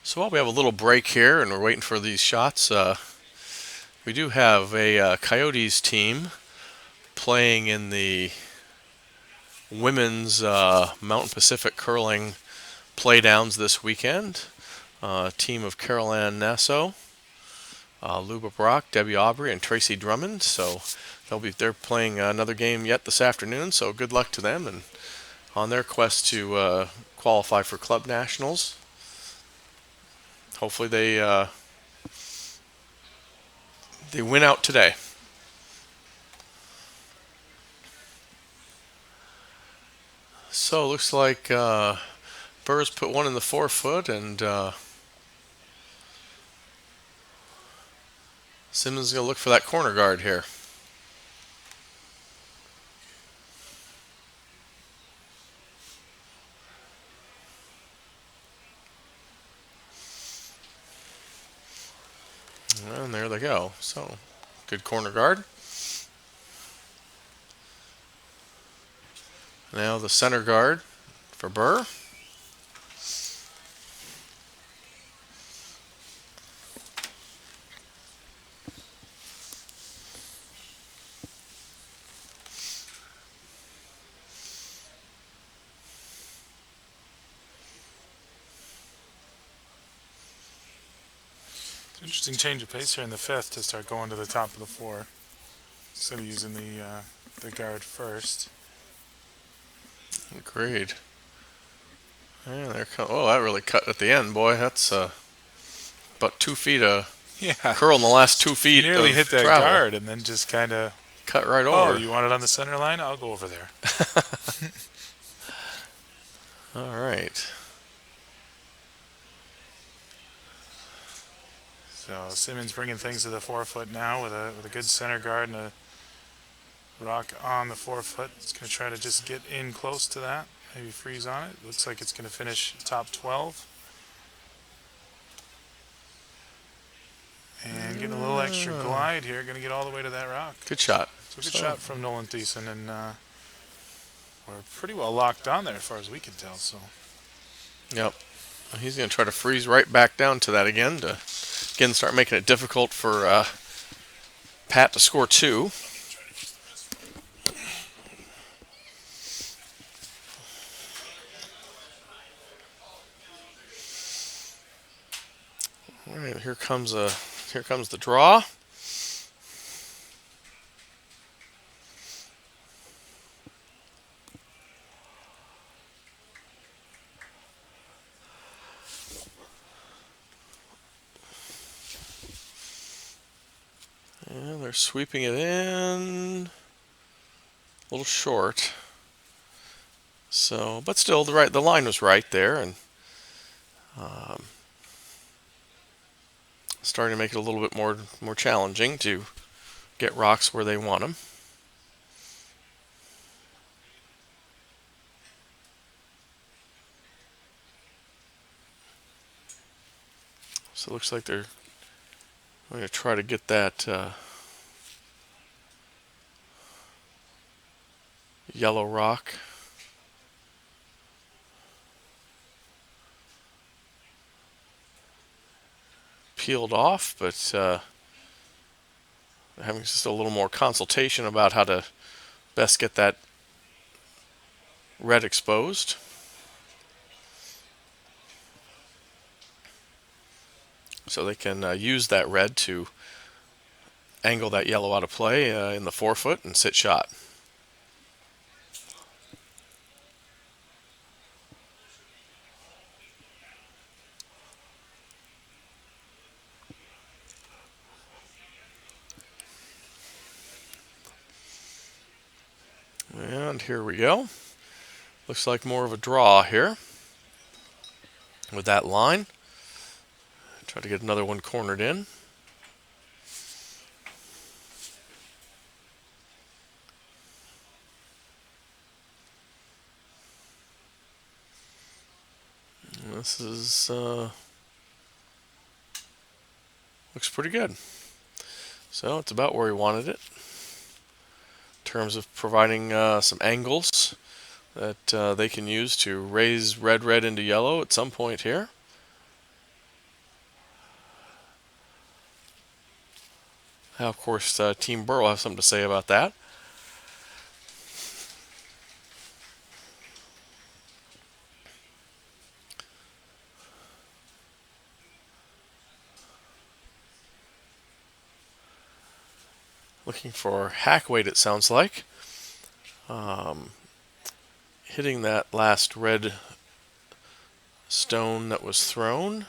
So while we have a little break here and we're waiting for these shots, we do have a Coyotes team playing in the women's Mountain Pacific curling playdowns this weekend. Team of Carol Ann Nassau, Luba Brock, Debbie Aubry, and Tracy Drummond. So they're playing another game yet this afternoon. So good luck to them and on their quest to qualify for club nationals. Hopefully they win out today. So it looks like Birr's put one in the forefoot, and Simmons is going to look for that corner guard here. And there they go. So good corner guard. Now the center guard for Birr. Interesting change of pace here in the fifth to start going to the top of the floor instead of using the guard first. Agreed. And oh, that really cut at the end, boy. That's about 2 feet of Yeah, curl in the last 2 feet. nearly of hit that travel. guard and then just kind of. Cut right Oh, over. you want it on the center line? I'll go over there. All right. So Simmons bringing things to the forefoot now with a good center guard and a rock on the forefoot. It's going to try to just get in close to that. Maybe freeze on it. Looks like it's going to finish top 12. And getting a little extra glide here. Going to get all the way to that rock. Good shot. So good shot from Nolan Thiessen. And we're pretty well locked on there as far as we can tell. So. Yep. He's going to try to freeze right back down to that again to again start making it difficult for Pat to score 2. All right, here comes the draw. And they're sweeping it in. A little short. So, but still, the line was right there, and starting to make it a little bit more challenging to get rocks where they want them. So it looks like they're going to try to get that yellow rock. Peeled off, but having just a little more consultation about how to best get that red exposed. So they can use that red to angle that yellow out of play in the forefoot and sit shot. And here we go. Looks like more of a draw here with that line. Try to get another one cornered in. This is looks pretty good. So it's about where we wanted it in terms of providing some angles that they can use to raise red into yellow at some point here. Now, of course, Team Birr will have something to say about that. Looking for hack weight, it sounds like. Hitting that last red stone that was thrown,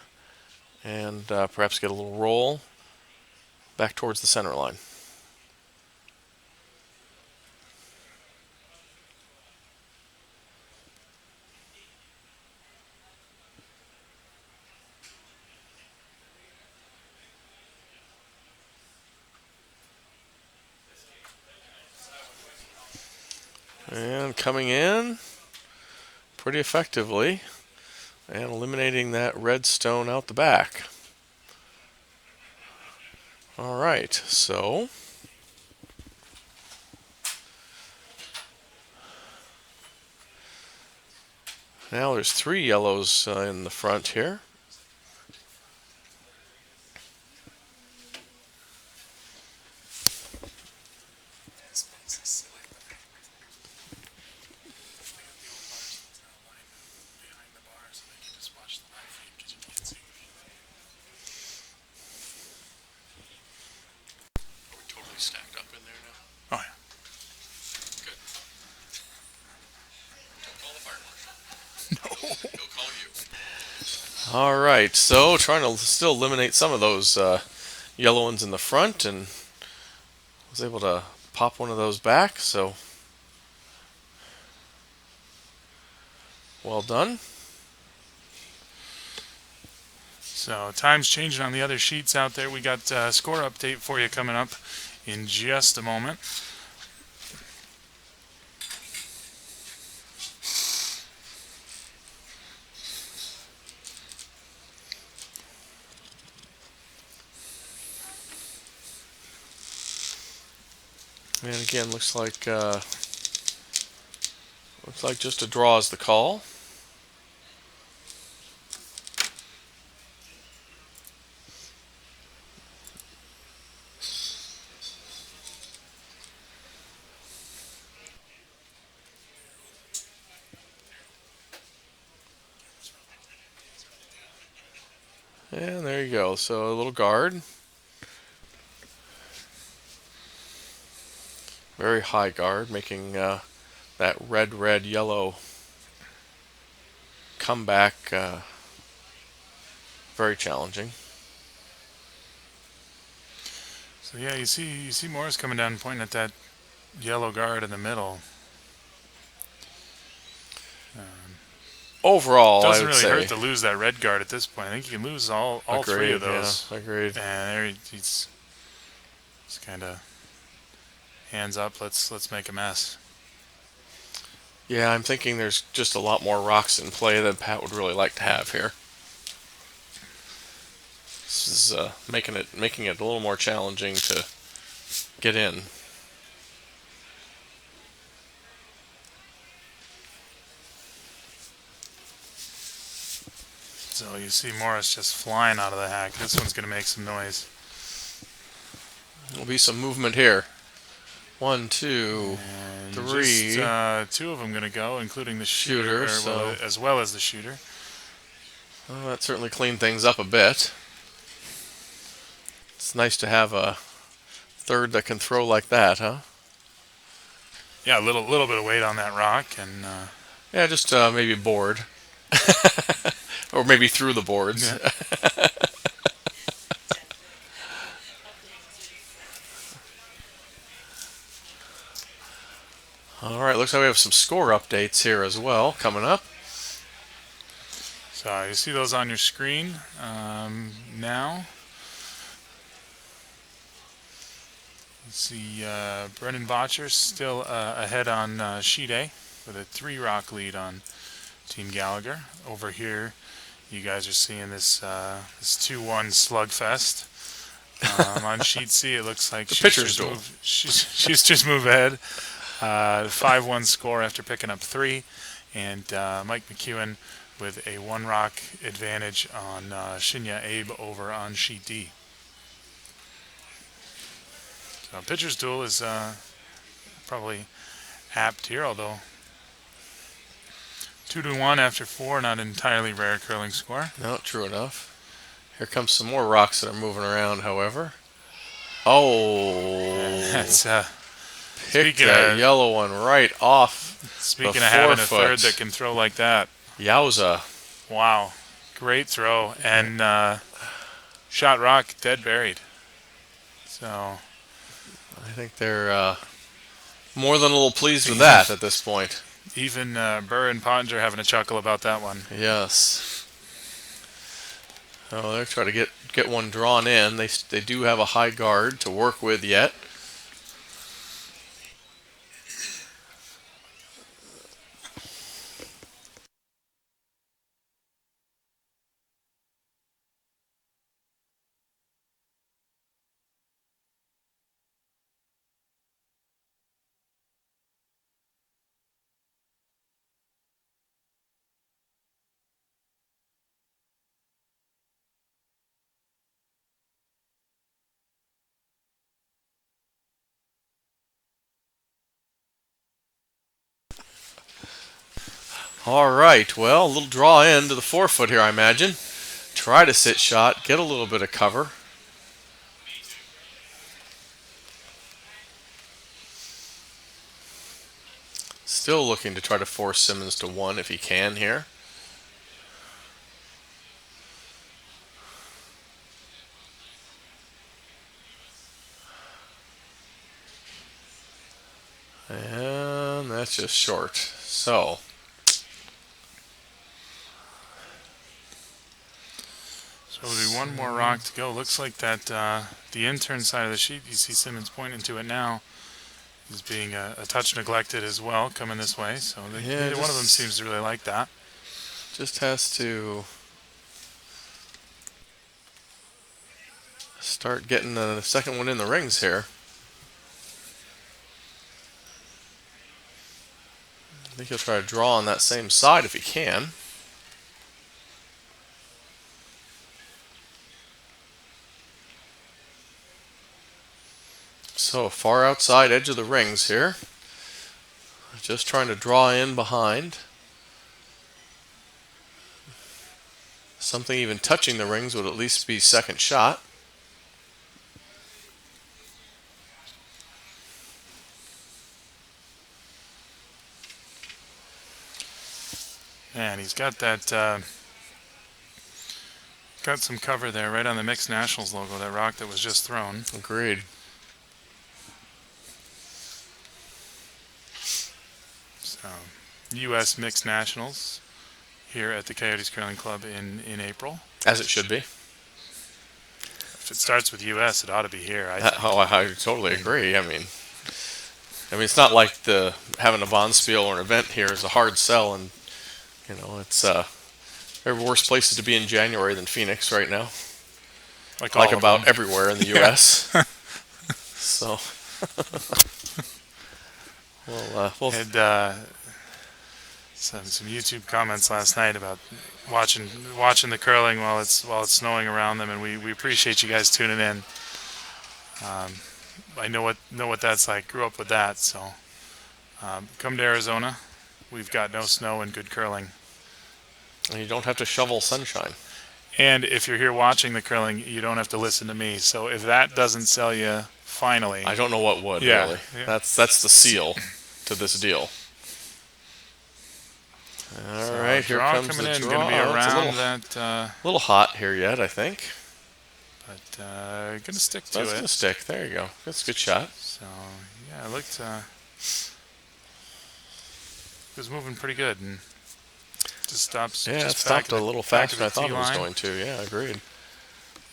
and perhaps get a little roll back towards the center line. And coming in pretty effectively and eliminating that red stone out the back. All right, so now there's 3 yellows in the front here. Stacked up in there now. Oh, yeah. Good. Don't call the fire marshal. No. He'll call you. All right, so trying to still eliminate some of those yellow ones in the front, and was able to pop one of those back, so well done. So time's changing on the other sheets out there. We got a score update for you coming up in just a moment. And again, looks like just a draw is the call. And there you go. So a little guard. Very high guard, making that red, yellow comeback very challenging. So yeah, you see Morris coming down and pointing at that yellow guard in the middle. Overall, doesn't I would really say hurt to lose that red guard at this point. I think you can lose all agreed, 3 of those. Yeah, agreed. And there he's kind of hands up. Let's make a mess. Yeah, I'm thinking there's just a lot more rocks in play than Pat would really like to have here. This is making it a little more challenging to get in. So you see Morris just flying out of the hack. This one's going to make some noise. There'll be some movement here. 1, 2, And 3. Just, 2 of them going to go, including the shooter, as well as the shooter. Well, that certainly cleaned things up a bit. It's nice to have a third that can throw like that, huh? Yeah, a little bit of weight on that rock, and yeah, just maybe board, or maybe through the boards. Yeah. All All right, looks like we have some score updates here as well coming up. So you see those on your screen now. You see Brendan Bottcher still ahead on sheet A with a 3-rock lead on Team Gallagher. Over here, you guys are seeing this 2-1 slugfest. On sheet C, it looks like The pitcher's duel. Shuster's move ahead. 5-1 score after picking up 3. And Mike McEwen with a 1-rock advantage on Shinya Abe over on sheet D. So pitcher's duel is probably apt here, although 2-1 after 4, not an entirely rare curling score. No, true enough. Here comes some more rocks that are moving around, however. Oh, That's picked that yellow one right off. Speaking the of having a forefoot. third that can throw like that. Yowza. Wow. Great throw. And shot rock dead buried. So I think they're more than a little pleased with that at this point. even Birr and Bottcher having a chuckle about that one. Yes. Oh, they're trying to get one drawn in. They do have a high guard to work with yet. All right, well, a little draw in to the forefoot here, I imagine. Try to sit shot, get a little bit of cover. Still looking to try to force Simmons to 1 if he can here. And that's just short. So there'll be one more rock to go. Looks like that the intern side of the sheet, you see Simmons pointing to it now, is being a touch neglected as well, coming this way. So neither one of them seems to really like that. Just has to start getting the second one in the rings here. I think he'll try to draw on that same side if he can. So far outside edge of the rings here. Just trying to draw in behind. Something even touching the rings would at least be second shot. And he's got that, got some cover there right on the Mixed Nationals logo, that rock that was just thrown. Agreed. So, U.S. Mixed Nationals here at the Coyotes Curling Club in April. As it should be. If it starts with U.S., it ought to be here, I think. I totally agree. I mean, it's not like having a Bonspiel or an event here is a hard sell, and it's there are worse places to be in January than Phoenix right now. Like about everywhere in the U.S. So, we'll had some YouTube comments last night about watching the curling while it's snowing around them, and we appreciate you guys tuning in. I know what that's like. Grew up with that, so come to Arizona. We've got no snow and good curling. And you don't have to shovel sunshine. And if you're here watching the curling, you don't have to listen to me. So if that doesn't sell you, finally, I don't know what would, yeah, really. Yeah. That's the seal to this deal. All right, here comes coming the in. draw. Going to be Oh, around a little hot here yet, I think. But going to stick to That's it. going to stick. There you go. That's a good shot. So yeah, it looked. was moving pretty good and just stops Yeah, it just back stopped of a the little back faster of than the I thought T it was line. going to. Yeah, agreed.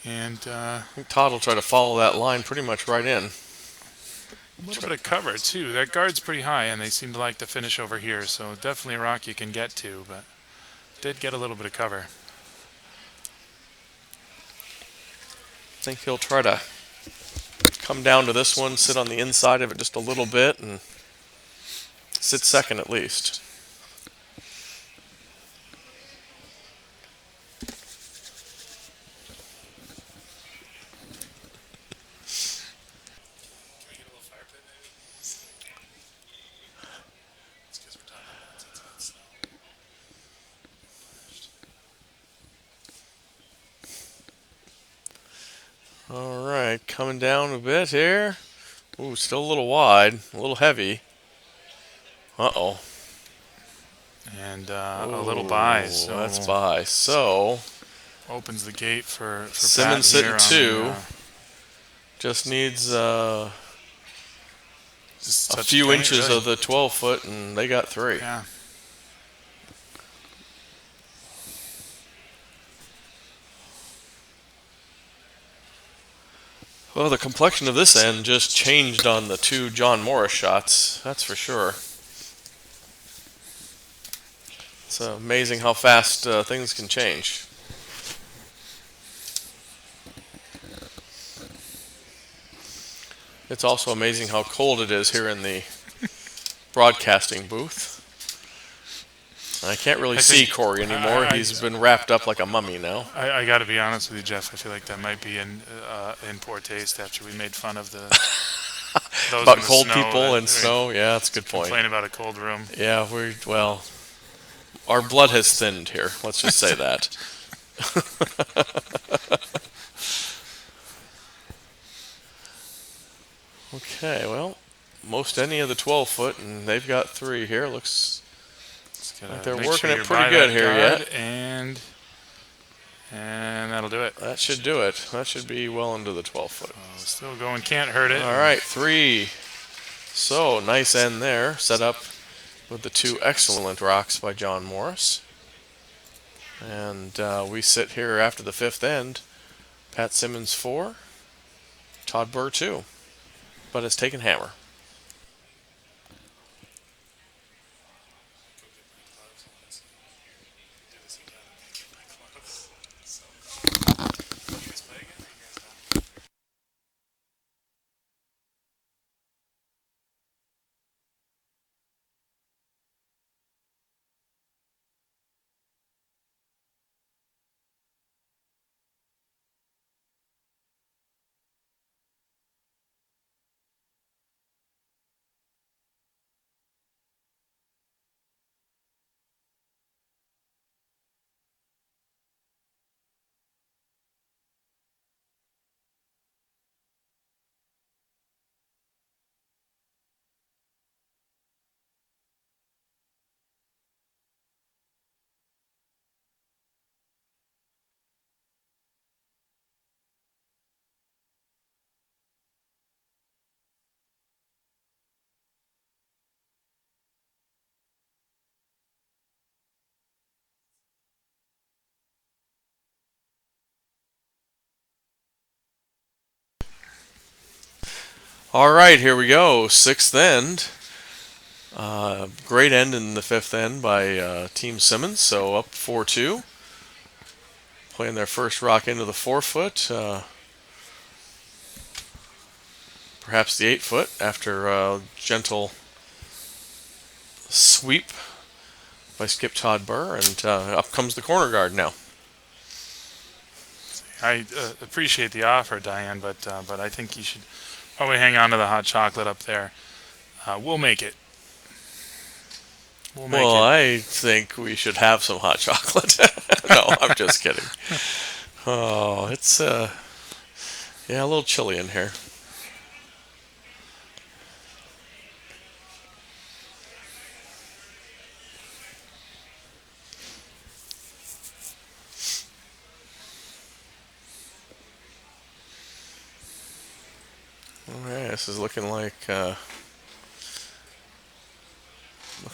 And I think Todd will try to follow that line pretty much right in. a little bit of cover too. That guard's pretty high, and they seem to like to finish over here. So definitely a rock you can get to, but did get a little bit of cover. I think he'll try to come down to this one, sit on the inside of it just a little bit, and sit second at least. All right, coming down a bit here. Ooh, still a little wide, a little heavy. Uh-oh. And a little by, Ooh, that's so by. So, opens the gate for Pat Simmons here sitting on two. the Just needs just a touch the few paint, inches really. of the 12 foot, and they got three. Yeah. Well, the complexion of this end just changed on the two John Morris shots, that's for sure. It's amazing how fast things can change. It's also amazing how cold it is here in the broadcasting booth. I can't really I see think Corey anymore. He's been wrapped up like a mummy now. I got to be honest with you, Jeff. I feel like that might be in poor taste after we made fun of those About in the cold snow. people and snow, yeah, that's a good point. Complain about a cold room. Yeah, well, our blood has thinned here. Let's just say that. Okay, well, most any of the 12 foot, and they've got three here. Looks like they're Make working sure it you're pretty by good that here guard, yet. and that'll do it. That should do it. That should be well into the 12 foot. Still going, can't hurt it. All right, three. So, nice end there. Set up with the two excellent rocks by John Morris. And we sit here after the fifth end. Pat Simmons 4, Todd Birr 2. But it's taken hammer. All right, here we go. Sixth end. Great end in the fifth end by Team Simmons. So up 4-2. Playing their first rock into the 4 foot. Perhaps the 8 foot after a gentle sweep by skip Todd Birr. And up comes the corner guard now. I appreciate the offer, Diane, but I think you should probably hang on to the hot chocolate up there. We'll make it. We'll make Well, it. I think we should have some hot chocolate. No, I'm just kidding. Oh, it's yeah, a little chilly in here. All right, this is looking like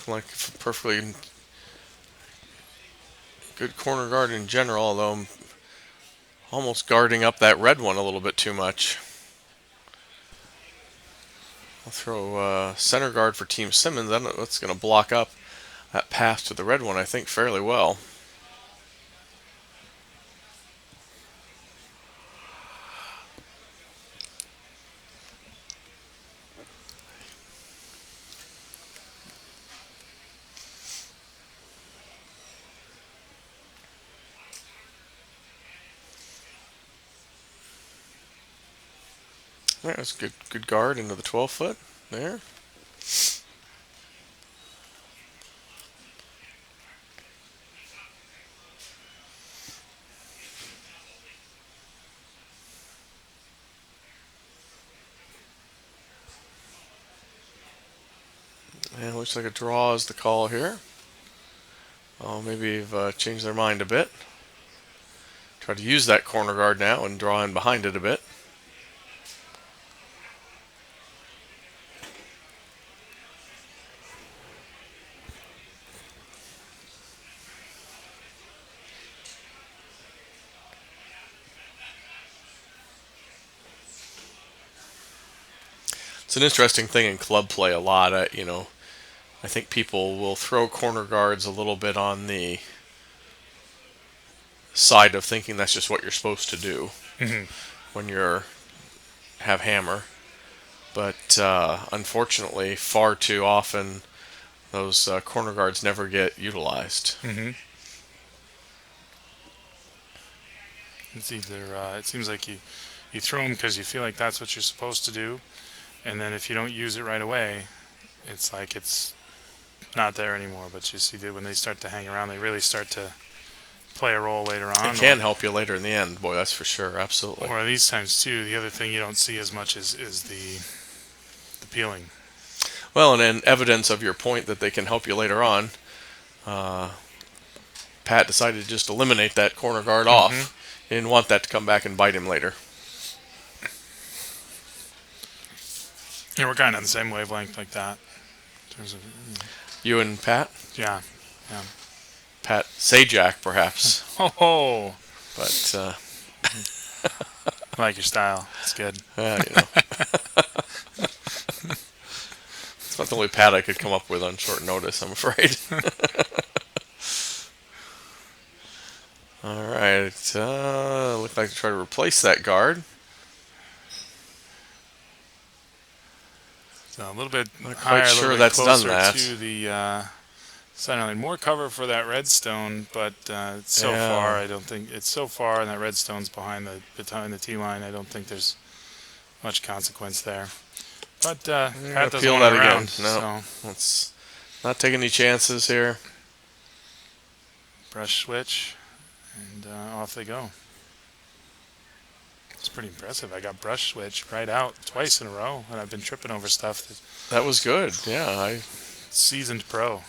like a perfectly good corner guard in general, although I'm almost guarding up that red one a little bit too much. I'll throw center guard for Team Simmons. I don't know, that's going to block up that pass to the red one, I think, fairly well. Yeah, that's good guard into the 12-foot there. And looks like a draw is the call here. Oh, maybe they've changed their mind a bit. Try to use that corner guard now and draw in behind it a bit. It's an interesting thing in club play a lot. I think people will throw corner guards a little bit on the side of thinking that's just what you're supposed to do when you're have hammer. But unfortunately, far too often, those corner guards never get utilized. It's either it seems like you throw them because you feel like that's what you're supposed to do, and then if you don't use it right away, it's like it's not there anymore. But you see that when they start to hang around, they really start to play a role later on. It can help you later in the end, boy, that's for sure, absolutely. Or these times too, the other thing you don't see as much is the peeling. Well, and evidence of your point that they can help you later on, Pat decided to just eliminate that corner guard off. He didn't want that to come back and bite him later. Yeah, we're kind of on the same wavelength like that. In terms of, You and Pat? yeah. Pat Sajak, perhaps. Oh, But, I like your style. It's good. yeah, It's not the only Pat I could come up with on short notice, I'm afraid. All right. Look like to try to replace that guard. So a little bit Not higher, quite a sure little bit that's done closer that. to the center line. More cover for that redstone, but it's so Yeah. far. I don't think it's so far, and that redstone's behind the T line. I don't think there's much consequence there. But Pat doesn't Peel want that it again. around, No, so let's not take any chances here. brush switch, and off they go. It's pretty impressive. I got brush switch right out twice in a row, and I've been tripping over stuff. That was good. Yeah, Seasoned pro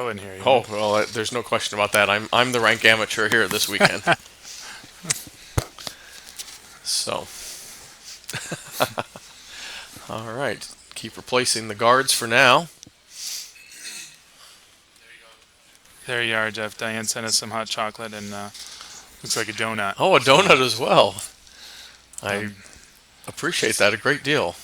in here. You Oh know? well, there's no question about that. I'm the rank amateur here this weekend. So, all right, keep replacing the guards for now. There you are, Jeff. Diane sent us some hot chocolate, and looks like a donut. Oh, a donut as well. I appreciate that a great deal.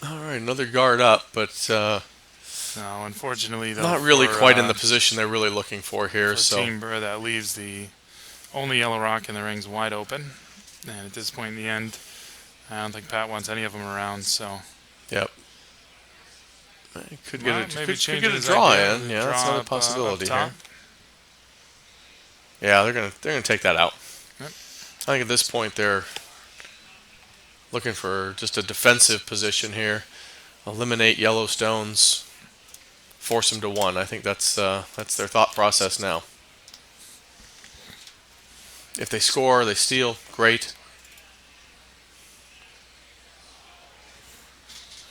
All right, another guard up, but No, unfortunately, though, not really for, quite in the position they're really looking for here. for So, Team Birr, that leaves the only yellow rock in the rings wide open. And at this point in the end, I don't think Pat wants any of them around. So yep. Could well, get maybe could change get a his draw idea, in. Yeah, draw that's another up, possibility up top. here. Yeah, they're gonna take that out. Yep. I think at this point they're looking for just a defensive position here. Eliminate yellow stones, force them to one. I think that's their thought process now. If they score, they steal. Great.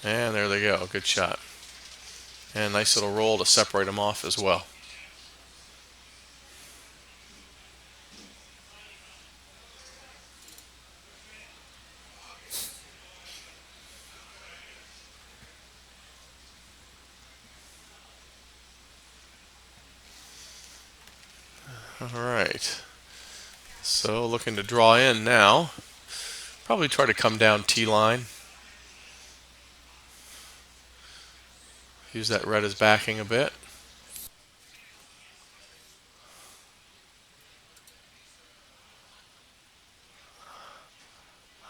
And there they go. Good shot. And nice little roll to separate them off as well. All right. So looking to draw in now. Probably try to come down T-line. Use that red as backing a bit.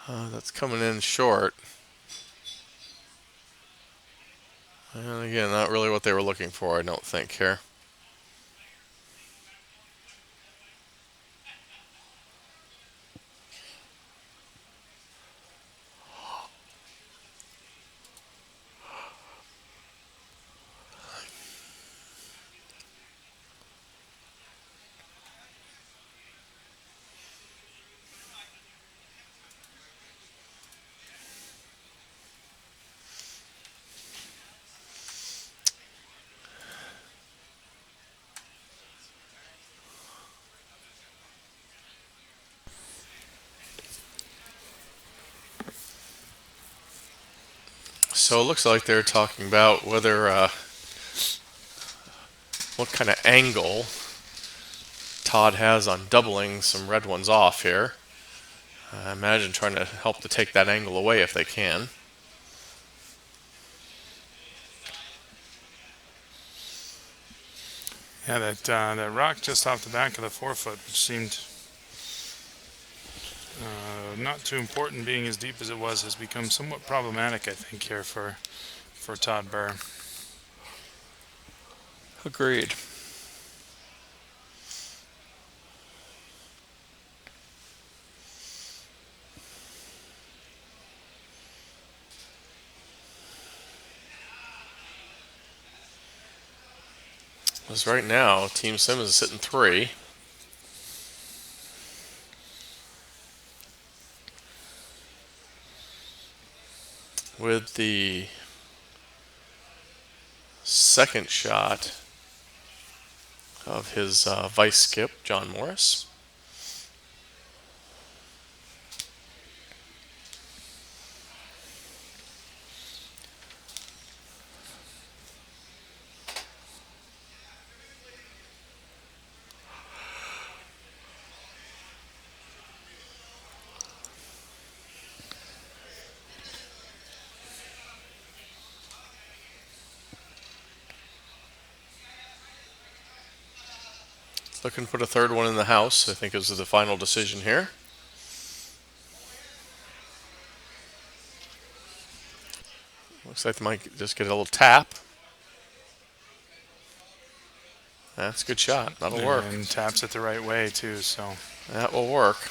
That's coming in short. And again, not really what they were looking for, I don't think, here. So it looks like they're talking about whether what kind of angle Todd has on doubling some red ones off here. I imagine trying to help to take that angle away if they can. Yeah, that rock just off the back of the forefoot, which seemed not too important, being as deep as it was, has become somewhat problematic, I think, here for Todd Birr. Agreed. Because right now, Team Simmons is sitting 3. With the second shot of his vice skip, John Morris. Looking for the third one in the house, I think is the final decision here. Looks like they might just get a little tap. That's a good shot. That'll work. And taps it the right way, too, so. That will work.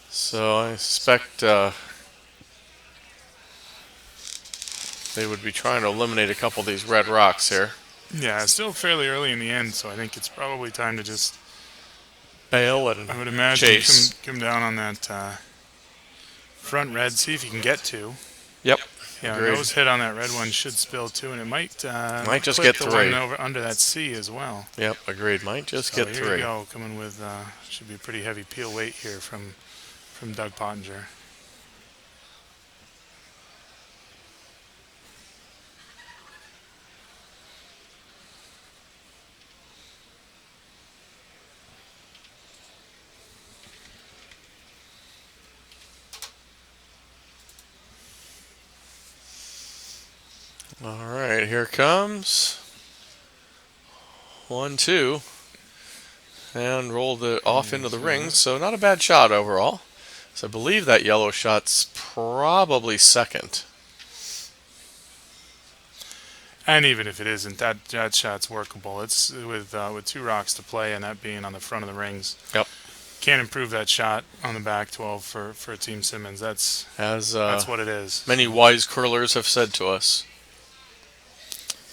So I suspect they would be trying to eliminate a couple of these red rocks here. Yeah, it's still fairly early in the end, so I think it's probably time to just Bail and I would imagine chase. come down on that front red, see if you can get to. Yep. Yeah, Agreed. nose hit on that red one should spill too, and it might just clip get the 3. one over under that C as well. Yep, agreed. Might just So get here 3. you go, coming with should be a pretty heavy peel weight here from Doug Pottinger. All right, here comes 1, 2, and rolled it off into the rings. So not a bad shot overall. So I believe that yellow shot's probably second. And even if it isn't, that shot's workable. It's with 2 rocks to play, and that being on the front of the rings. Yep. Can't improve that shot on the back 12 for Team Simmons. That's what it is. Many wise curlers have said to us.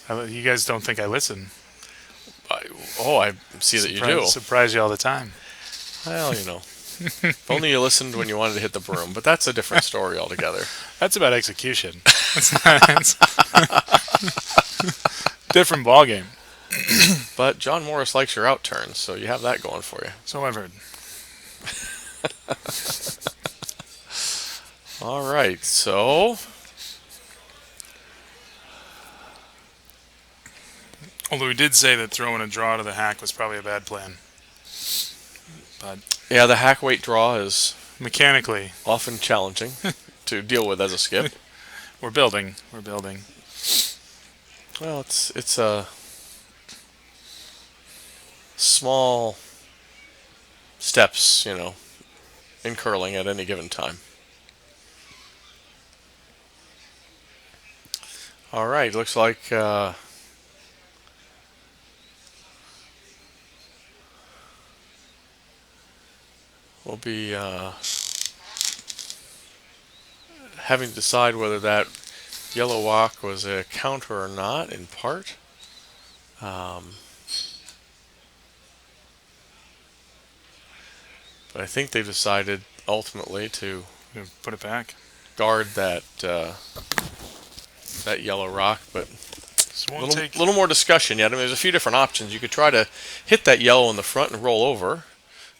You guys don't think I listen? I see that you do. Surprise you all the time. Well, you know. If only you listened when you wanted to hit the broom, but that's a different story altogether. That's about execution. It's different ballgame. But John Morris likes your out turns, so you have that going for you. So I've heard. All right, so Although we did say that throwing a draw to the hack was probably a bad plan. But Yeah, the hack weight draw is mechanically, often challenging to deal with as a skip. we're building. We're building. Well, it's a small steps, in curling at any given time. All right, looks like we'll be having to decide whether that yellow rock was a counter or not, in part. But I think they've decided ultimately to Put it back. guard that that yellow rock, but So a won't take. little more discussion yet. I mean, there's a few different options. You could try to hit that yellow in the front and roll over.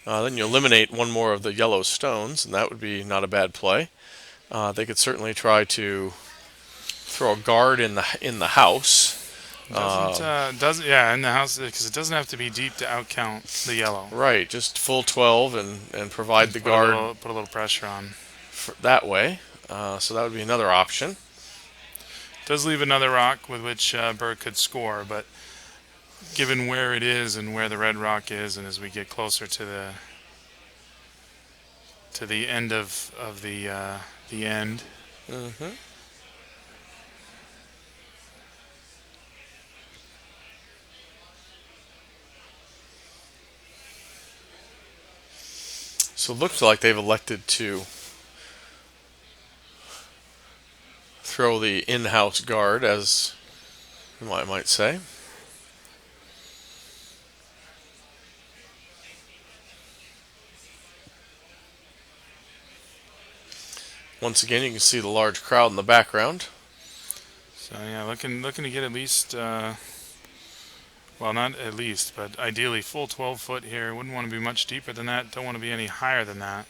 Then you eliminate one more of the yellow stones, and that would be not a bad play. They could certainly try to throw a guard in the house. Doesn't yeah in the house because it doesn't have to be deep to outcount the yellow. Right, just full 12 and provide the Put guard put a little pressure on. that way. So that would be another option. Does leave another rock with which Birr could score, but given where it is and where the red rock is, and as we get closer to the end of the end, Mm-hmm. So it looks like they've elected to throw the in-house guard, as you might say. Once again, you can see the large crowd in the background. so yeah, looking to get at least. Well, not at least, but ideally full 12 foot here. Wouldn't want to be much deeper than that. Don't want to be any higher than that.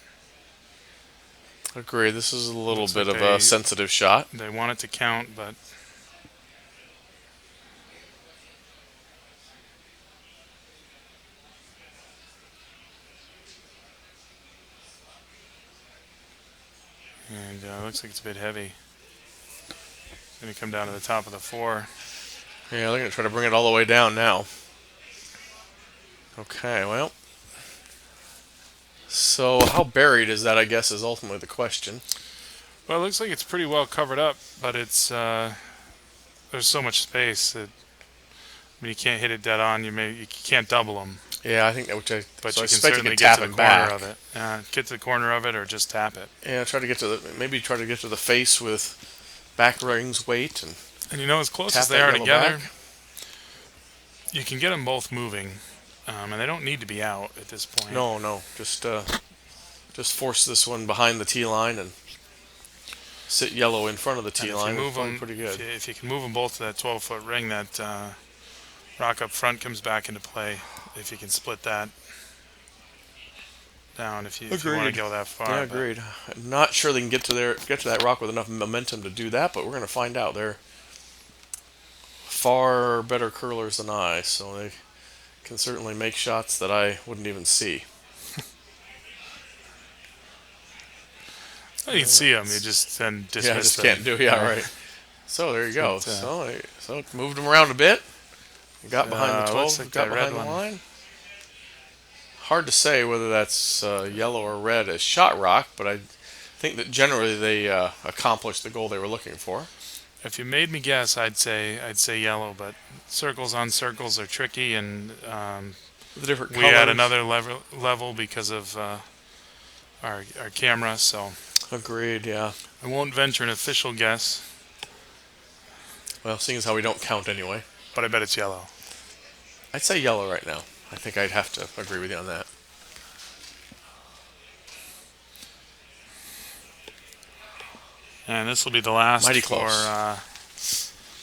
Agree. This is a little Looks bit like of a sensitive shot. They want it to count, but and looks like it's a bit heavy. It's going to come down to the top of the 4. Yeah, they're going to try to bring it all the way down now. Okay, well. So how buried is that, I guess, is ultimately the question. Well, it looks like it's pretty well covered up, but it's there's so much space that you can't hit it dead on. You can't double them, Yeah, I think that but so you I can expect certainly you get tap to the it corner back. of it. Get to the corner of it, or just tap it. Yeah, try to get to maybe try to get to the face with back rings weight and And as close tap as they that are yellow together, back. you can get them both moving, and they don't need to be out at this point. No, just force this one behind the tee line and sit yellow in front of the And tee if line. you move Probably them, pretty good. if you can move them both to that 12-foot ring, that rock up front comes back into play. If you can split that down, if you want to Agreed. go that far. Yeah, agreed. I'm not sure they can get to that rock with enough momentum to do that, but we're going to find out. They're far better curlers than I, so they can certainly make shots that I wouldn't even see. Well, you can see them. You just then dismiss Yeah, I just them. can't do. Yeah, right. So there you go. So it moved them around a bit. Got behind the 12. Looks like Got that red behind the one. line. Hard to say whether that's yellow or red as shot rock, but I think that generally they accomplished the goal they were looking for. If you made me guess, I'd say yellow, but circles on circles are tricky, and The different we colors. had another level because of our camera, so Agreed, yeah. I won't venture an official guess, Well, seeing as how we don't count anyway, but I bet it's yellow. I'd say yellow right now. I think I'd have to agree with you on that. And this will be the last Mighty close.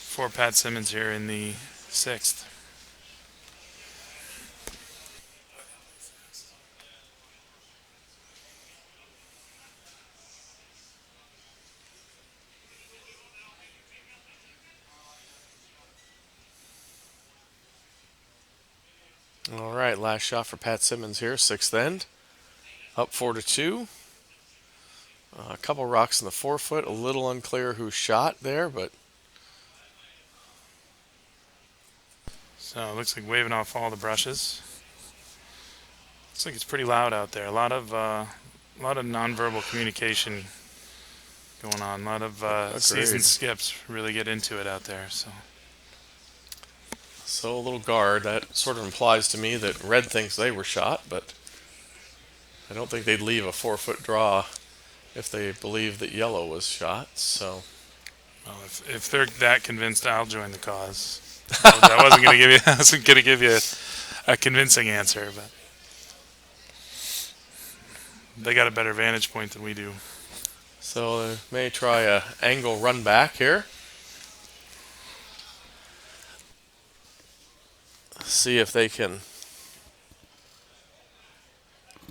for Pat Simmons here in the 6th. All right, last shot for Pat Simmons here, sixth end. Up 4-2. A couple rocks in the 4-foot. A little unclear who shot there, but So it looks like waving off all the brushes. Looks like it's pretty loud out there. A lot of nonverbal communication going on. A lot of season agreed. skips really get into it out there. So a little guard. That sort of implies to me that red thinks they were shot, but I don't think they'd leave a 4-foot draw if they believe that yellow was shot. So Well, if they're that convinced, I'll join the cause. I wasn't going to give you. I wasn't going to give you a convincing answer, but they got a better vantage point than we do. So they may try a angle run back here. See if they can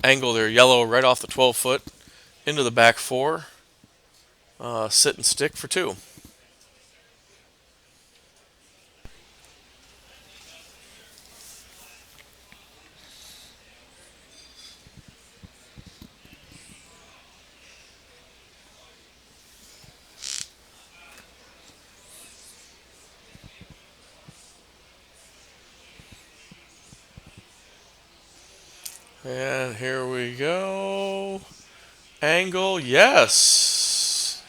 angle their yellow right off the 12-foot into the back four. Sit and stick for two. And here we go. Angle, yes.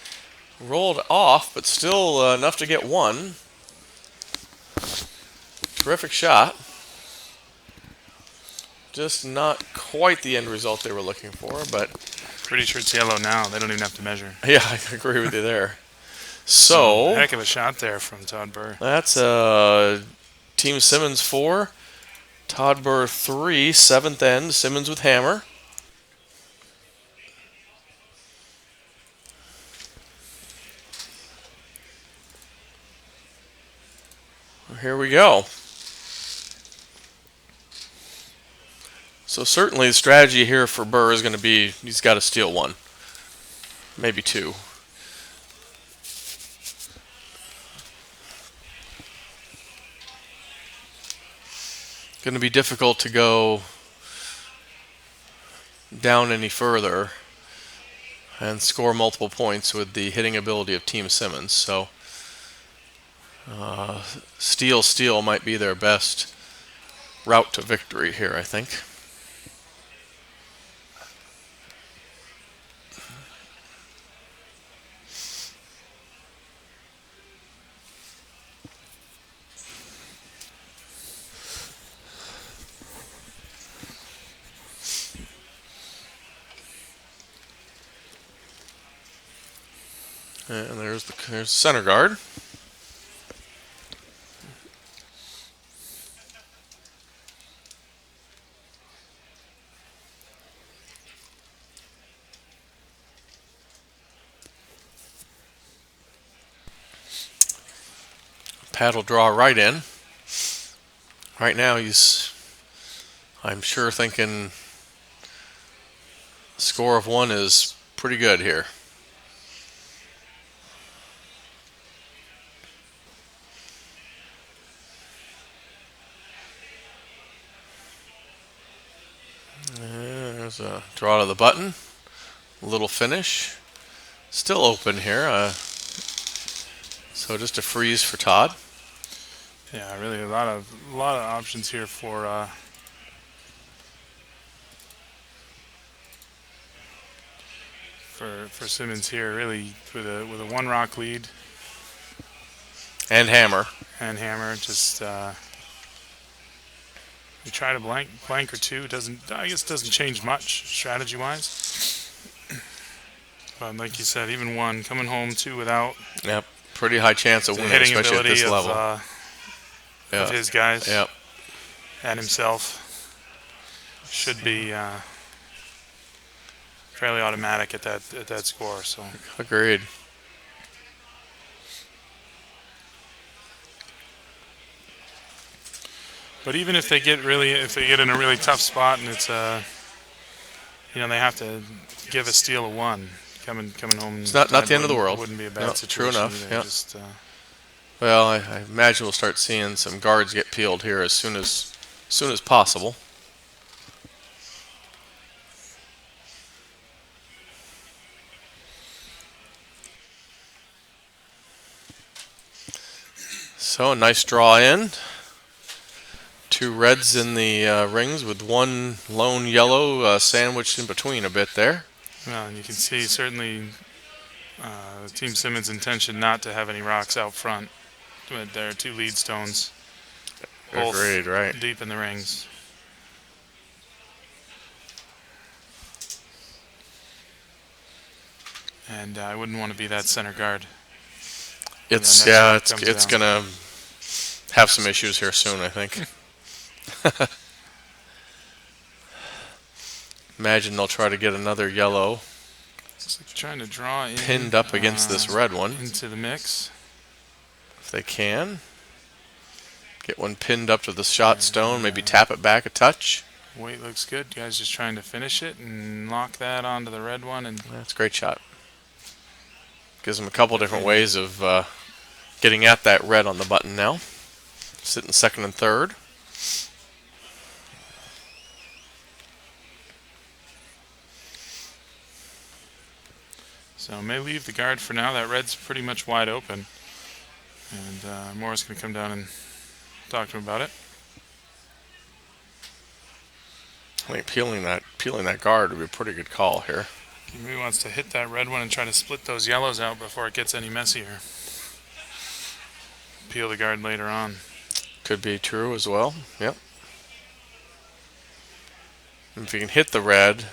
Rolled off, but still enough to get one. Terrific shot. Just not quite the end result they were looking for, but Pretty sure it's yellow now. They don't even have to measure. yeah, I agree with you there. So So heck of a shot there from Todd Birr. that's Team Simmons 4, Todd Birr 3, seventh end, Simmons with hammer. Here we go. So certainly the strategy here for Birr is going to be he's got to steal one, maybe two. Going to be difficult to go down any further and score multiple points with the hitting ability of Team Simmons. So steal might be their best route to victory here, I think. And there's center guard. Pat will draw right in. Right now he's, I'm sure, thinking score of one is pretty good here. There's a draw to the button. A little finish. Still open here. So just a freeze for Todd. Yeah, really a lot of options here for Simmons here. Really with a one rock lead And hammer. and hammer. Just we try to blank or two. I guess doesn't change much strategy wise. But like you said, even one coming home two without Yep. Pretty high chance of the winning, hitting especially at ability this level. of his guys Yep. and himself should be fairly automatic at that score. So Agreed. but even if they get in a really tough spot and it's they have to give a steal of one coming home. It's not the end of the world. Wouldn't be a bad No, situation. true enough. Either. Yeah. Just, Well, I imagine we'll start seeing some guards get peeled here as soon as soon as possible. So a nice draw in. Two reds in the rings with one lone yellow sandwiched in between a bit there. Well, and you can see certainly Team Simmons' intention not to have any rocks out front with their two lead stones, both Agreed, right. deep in the rings. And I wouldn't want to be that center guard. It's gonna have some issues here soon, I think. Imagine they'll try to get another yellow Looks like trying to draw in, pinned up against this red one. into the mix. If they can. Get one pinned up to the shot stone, maybe tap it back a touch. Weight looks good. Guys just trying to finish it and lock that onto the red one. And That's a great shot. Gives them a couple different ways of getting at that red on the button now. Sitting second and third. so may leave the guard for now. That red's pretty much wide open. And Morris can come down and talk to him about it. I think peeling that guard would be a pretty good call here. He maybe wants to hit that red one and try to split those yellows out before it gets any messier. Peel the guard later on. Could be true as well. Yep. And if you can hit the red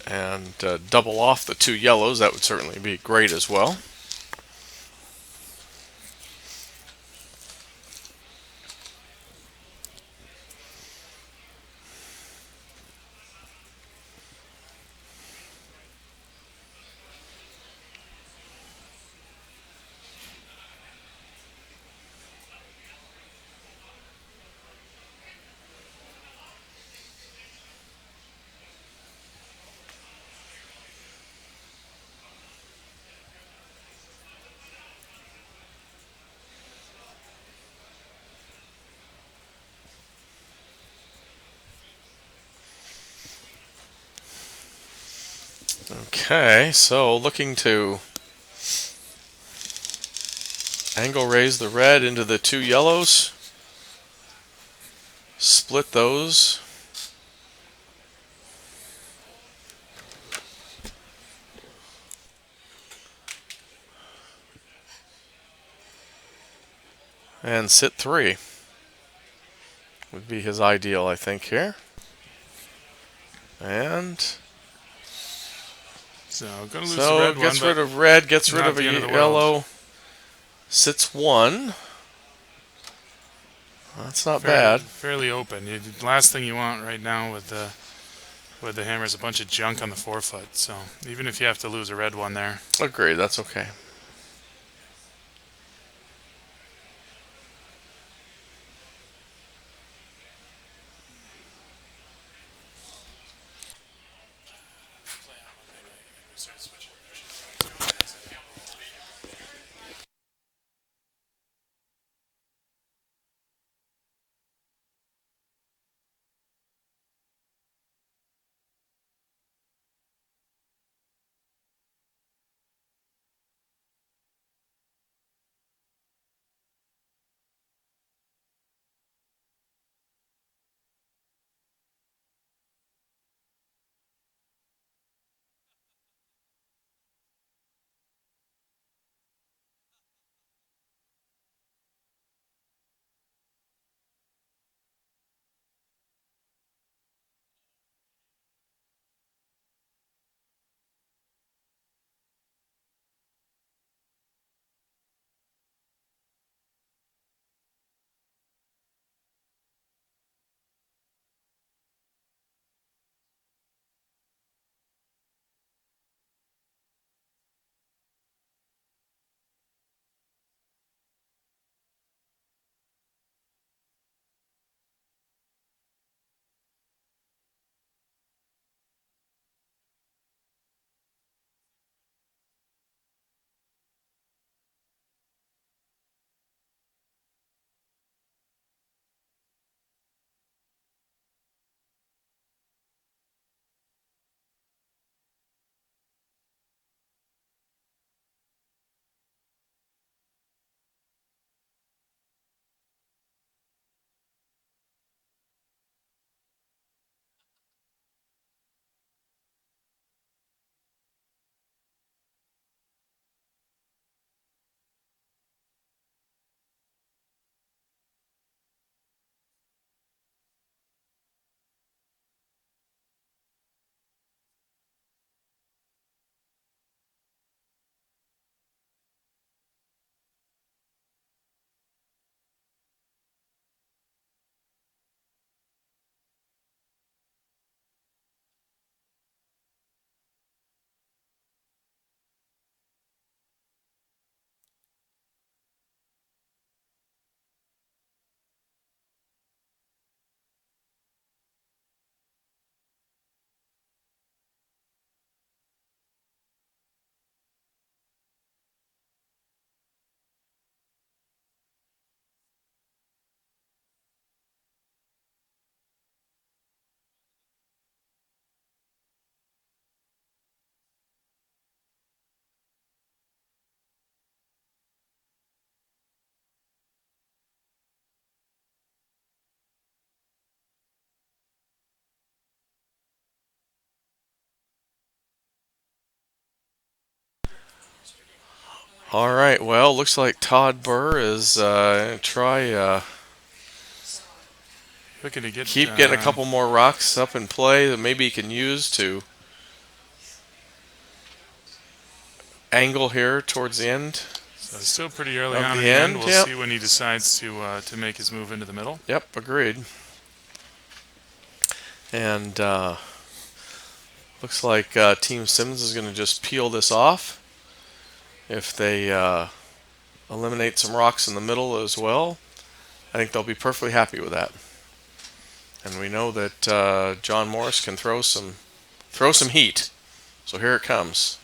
and double off the two yellows, that would certainly be great as well. Okay, so looking to angle raise the red into the two yellows. Split those. And sit three. Would be his ideal, I think, here. And So going to lose the so red gets one. rid of red, gets rid not of a the end of the yellow. world. Sits one. That's not Fairly, bad. fairly open. The last thing you want right now with the hammer is a bunch of junk on the forefoot. So even if you have to lose a red one there, Agreed, that's okay. All right. Well, looks like Todd Birr is try Looking to get. keep getting a couple more rocks up in play that maybe he can use to angle here towards the end So it's still pretty early of on in the the end. end. We'll Yep. see when he decides to make his move into the middle. Yep. Agreed. And looks like Team Simmons is going to just peel this off if they eliminate some rocks in the middle as well. I think they'll be perfectly happy with that. And we know that John Morris can throw some heat. So here it comes.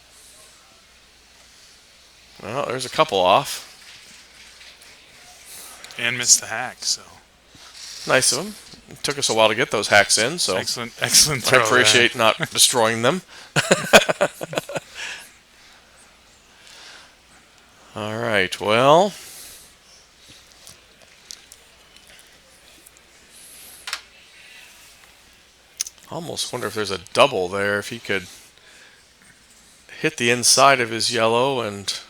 Well, there's a couple off. And missed the hack. So Nice of him. It took us a while to get those hacks in, so excellent I throw. appreciate not destroying them. All right, well, almost wonder if there's a double there, if he could hit the inside of his yellow and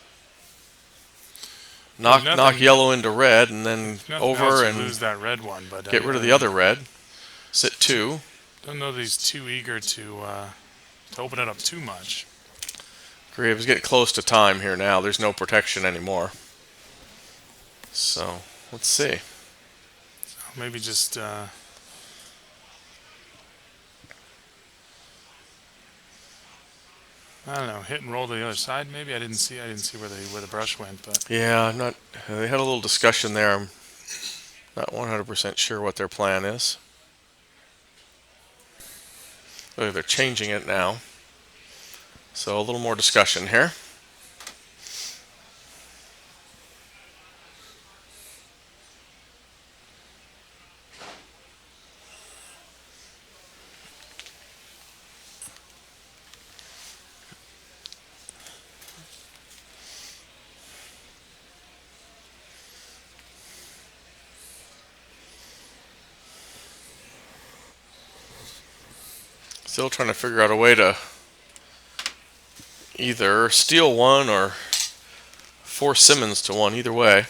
knock yellow into red, and then over and lose that red one, but get rid of the other red. Sit two. Don't know that he's too eager to open it up too much. Great, was getting close to time here now. There's no protection anymore. So let's see. Maybe just I don't know, hit and roll to the other side. Maybe I didn't see where the brush went, but Yeah, I'm not. They had a little discussion there. I'm not 100% sure what their plan is. Oh, they're changing it now. So a little more discussion here. Still trying to figure out a way to either steal one or force Simmons to one, either way.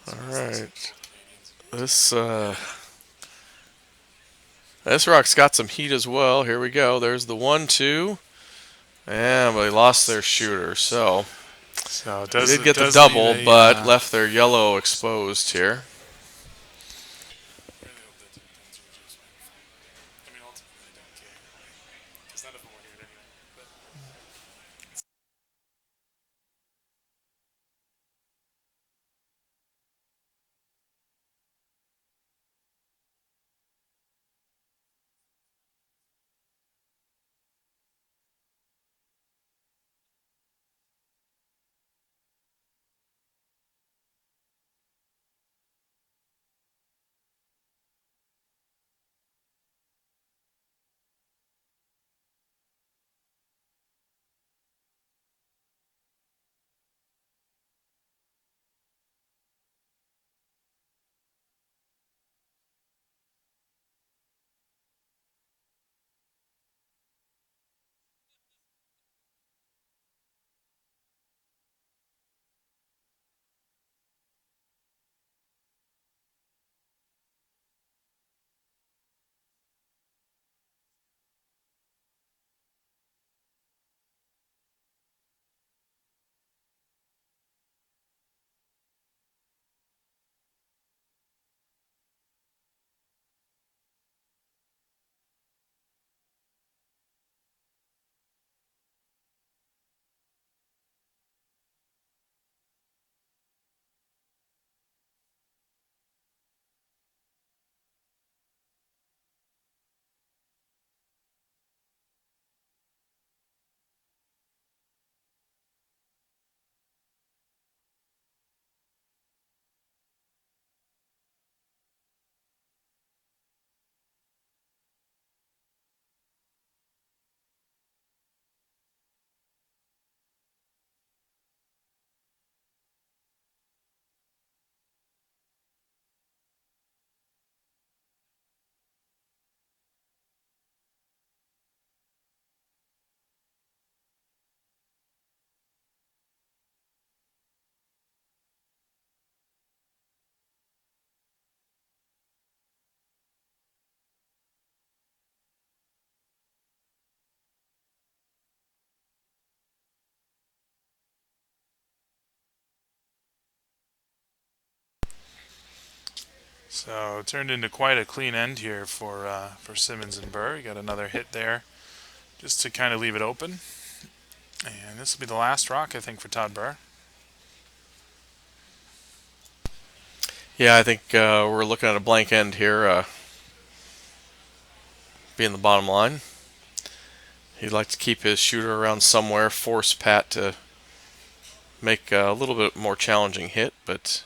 Alright. This rock's got some heat as well. Here we go. There's the 1-2. And they lost their shooter. So they did get the double, but left their yellow exposed here. So it turned into quite a clean end here for Simmons and Birr. You got another hit there just to kind of leave it open. And this will be the last rock, I think, for Todd Birr. Yeah, I think we're looking at a blank end here, being the bottom line. He'd like to keep his shooter around somewhere, force Pat to make a little bit more challenging hit, but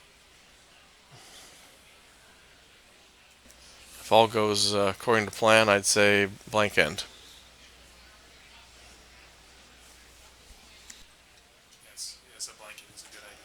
if all goes according to plan, I'd say blank end. Yes, a blanket is a good idea.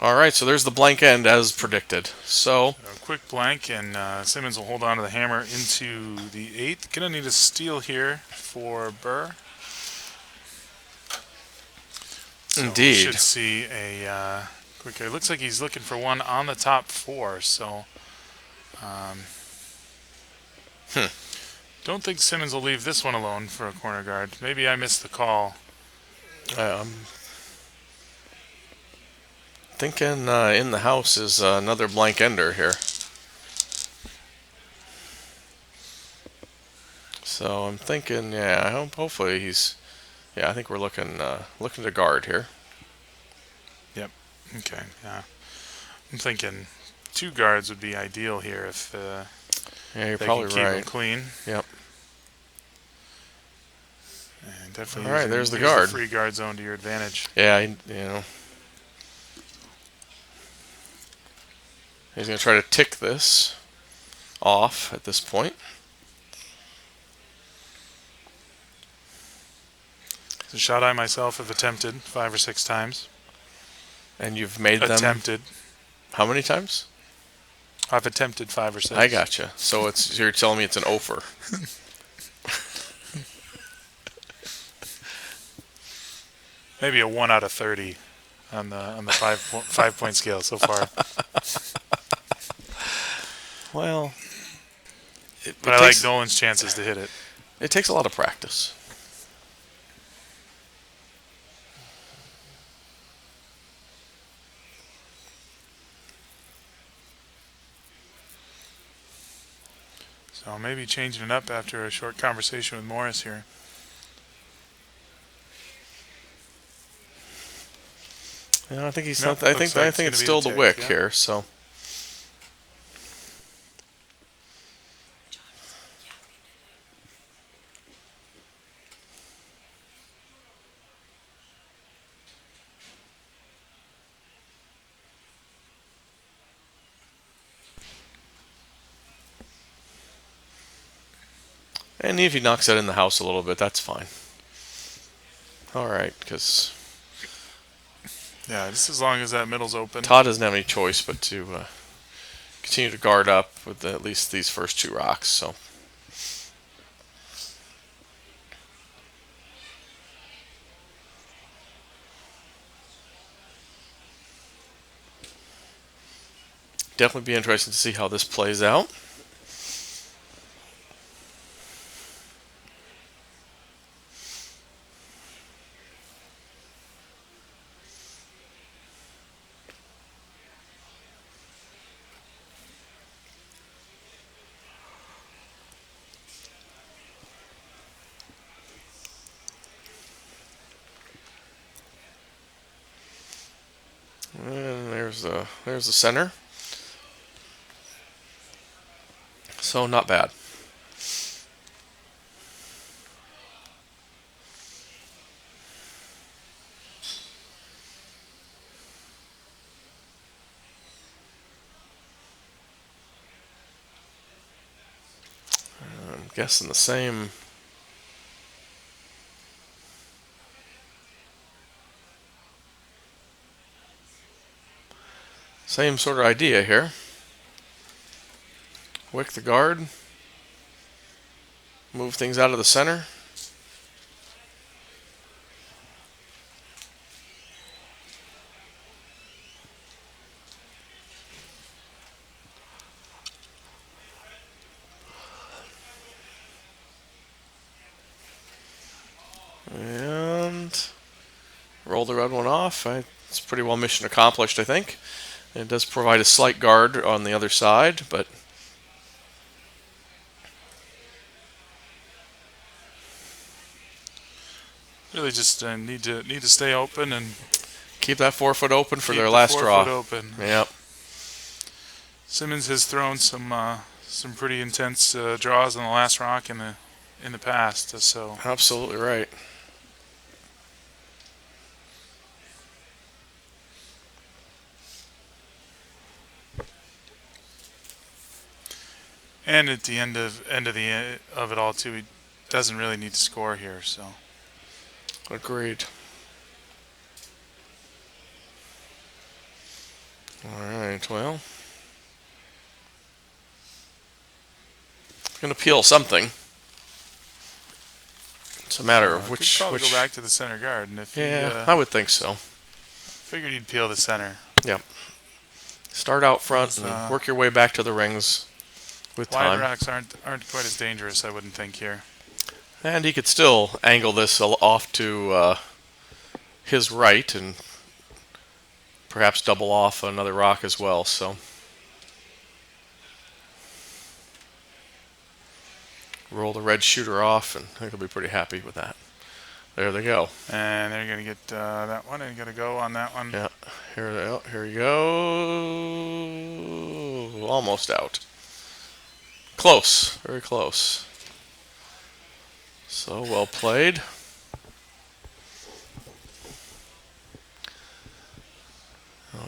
All right, so there's the blank end as predicted. So A quick blank, and Simmons will hold on to the hammer into the eighth. Gonna need a steal here for Birr. So we indeed, should see a quick. It looks like he's looking for one on the top four. So Hmm. don't think Simmons will leave this one alone for a corner guard. Maybe I missed the call. I'm thinking in the house is another blank ender here. So I'm thinking, yeah, hopefully he's. Yeah, I think we're looking to guard here. Yep. Okay. Yeah. I'm thinking two guards would be ideal here if Yeah, you're they can probably keep them right. clean. Yep. And definitely All right, there's the use the guard. free guard zone to your advantage. Yeah, he's going to try to tick this off at this point. It's a shot I myself have attempted 5 or 6 times. And you've made them Attempted. how many times? I've attempted 5 or 6. I gotcha. So you're telling me it's an offer. Maybe a 1 out of 30 on the 5 point scale so far. Well, But I like Nolan's chances to hit it. It takes a lot of practice. So maybe changing it up after a short conversation with Morris here. I think he's Nope, not. I looks think like I it's think gonna it's be still the the tick, wick yeah. here. So and if he knocks that in the house a little bit, that's fine. All right, because Yeah, just as long as that middle's open. Todd doesn't have any choice but to continue to guard up with at least these first two rocks. So definitely be interesting to see how this plays out. there's the center. So not bad. I'm guessing the same. Same sort of idea here. Wick the guard. Move things out of the center. And roll the red one off. It's pretty well mission accomplished, I think. It does provide a slight guard on the other side, but Really, just need to stay open and keep that 4 foot open for keep their the last 4 draw. foot open. Yep. Simmons has thrown some pretty intense draws on the last rock in the past. So Absolutely right. and at the end of it all too, he doesn't really need to score here. So Agreed. All right. Well, going to peel something. It's a matter of could which. probably go back to the center guard, and if Yeah, he I would think so. figured he'd peel the center. Yep. Start out front and work your way back to the rings with Wide time. rocks aren't quite as dangerous, I wouldn't think here. And he could still angle this off to his right and perhaps double off another rock as well. So roll the red shooter off, and I think he'll be pretty happy with that. There they go. And they're going to get that one and going to go on that one. Yeah, here you go. Almost out. Close, very close. So well played.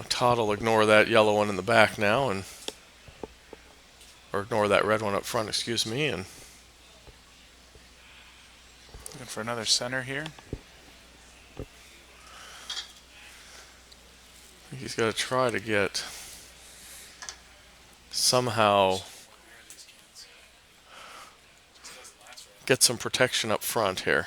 Todd will ignore that yellow one in the back now, or ignore that red one up front, excuse me, and Looking for another center here. he's got to try to somehow get some protection up front here.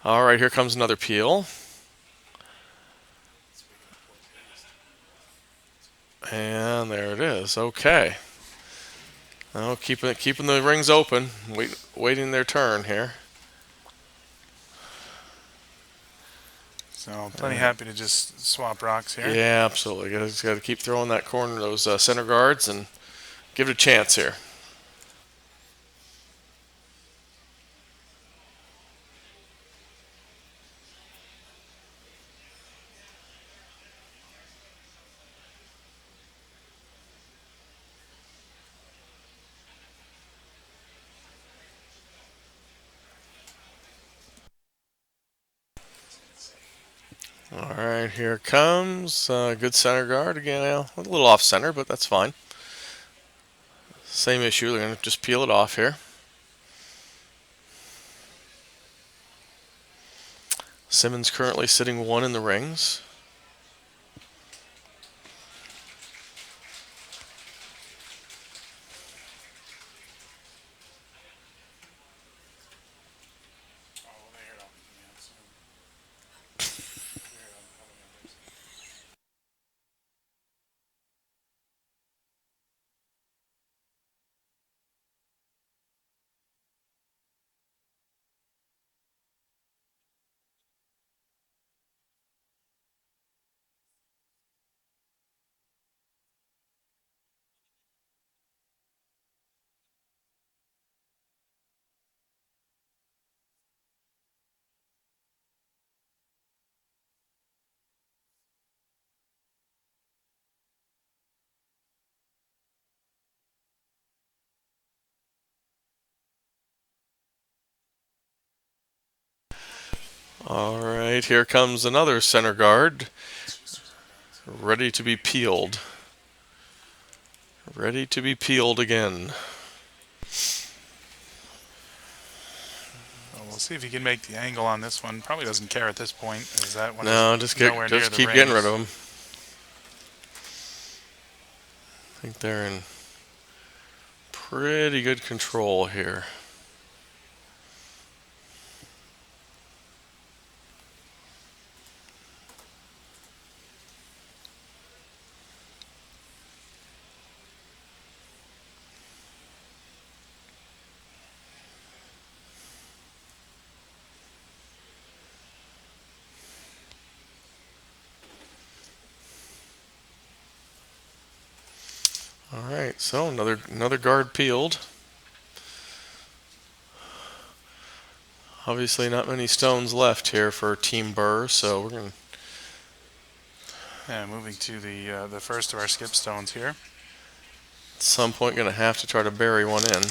All right, here comes another peel. And there it is. Okay. Now keeping the rings open, waiting their turn here. So plenty happy to just swap rocks here. Yeah, absolutely. Got to keep throwing that corner, those center guards, and give it a chance here. All right, here it comes. Good center guard again. A little off center, but that's fine. Same issue. They're going to just peel it off here. Simmons currently sitting 1 in the rings. All right, here comes another center guard, ready to be peeled. Ready to be peeled again. Well, we'll see if he can make the angle on this one. Probably doesn't care at this point, as that one No, is nowhere near the keep getting rid rings. of them. I think they're in pretty good control here. All right, so another guard peeled. Obviously, not many stones left here for Team Birr, so we're going to. Yeah, moving to the first of our skip stones here. At some point, going to have to try to bury one in.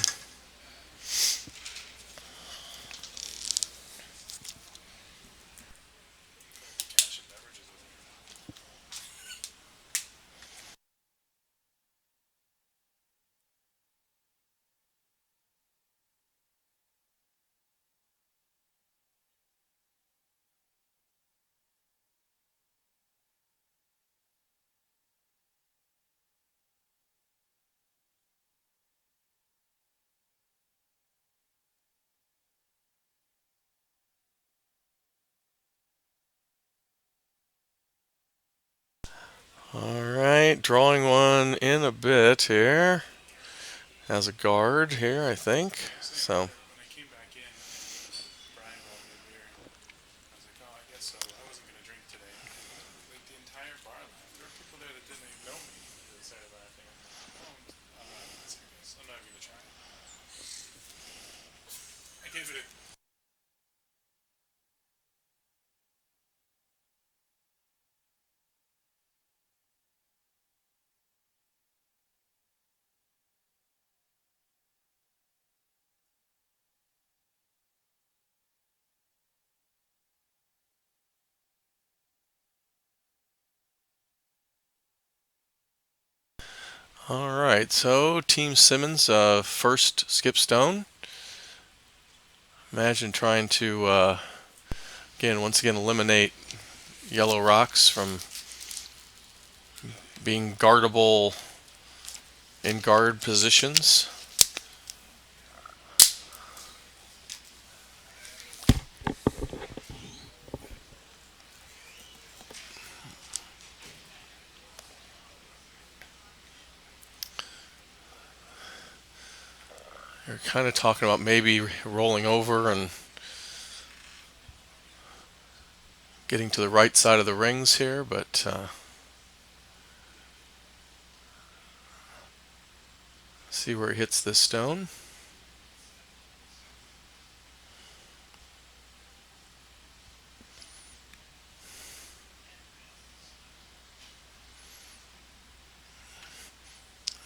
All right, drawing one in a bit here. As a guard here, I think. So. When I came back in, Brian brought me a beer. I was like, oh, I guess so. I wasn't going to drink today. Like the entire bar laughed. There were people there that didn't even know me that started laughing. Oh, I'm not serious. I'm not going to try. I gave it a. All right, so Team Simmons, first skip stone. Imagine trying to, once again, eliminate yellow rocks from being guardable in guard positions. You're kind of talking about maybe rolling over and getting to the right side of the rings here, but see where he hits this stone.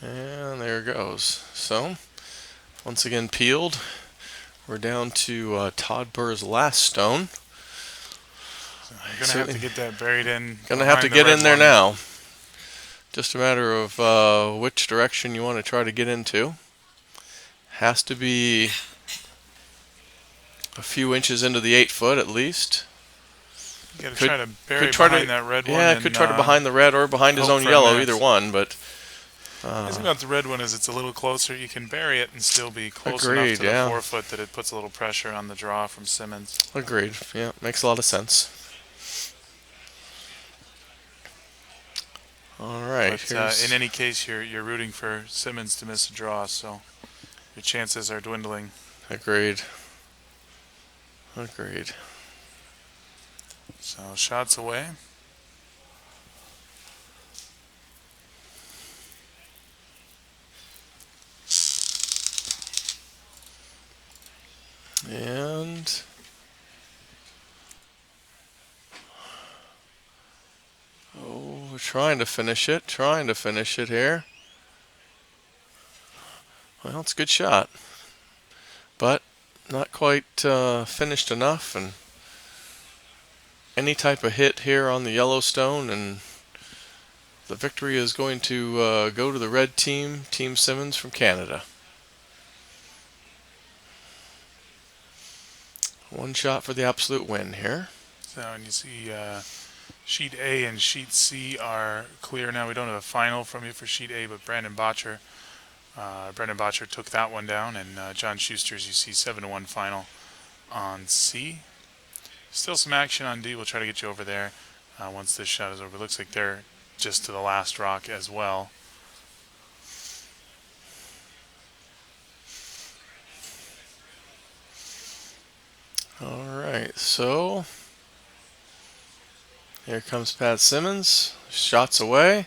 And there it goes. So, once again peeled. We're down to Todd Birr's last stone. So I'm going to have to get that buried in. Gonna have to get in there now. Just a matter of which direction you want to try to get into. Has to be a few inches into the 8 foot at least. You got to try to bury behind that red one. Yeah, could try to behind the red or behind his own yellow, either one. But the thing about the red one is it's a little closer. You can bury it and still be close enough to the 4 foot that it puts a little pressure on the draw from Simmons. Agreed. Yeah, makes a lot of sense. All right. But in any case, you're rooting for Simmons to miss a draw, so your chances are dwindling. Agreed. So shots away. And we're trying to finish it here. Well, it's a good shot, but not quite finished enough, and any type of hit here on the Yellowstone, and the victory is going to go to the red team, Team Simmons from Canada. One shot for the absolute win here. So, and you see Sheet A and Sheet C are clear now. We don't have a final from you for Sheet A, but Brendan Bottcher took that one down, and John Shuster's, you see, 7-1 final on C. Still some action on D. We'll try to get you over there once this shot is over. It looks like they're just to the last rock as well. Alright, so here comes Pat Simmons. Shots away.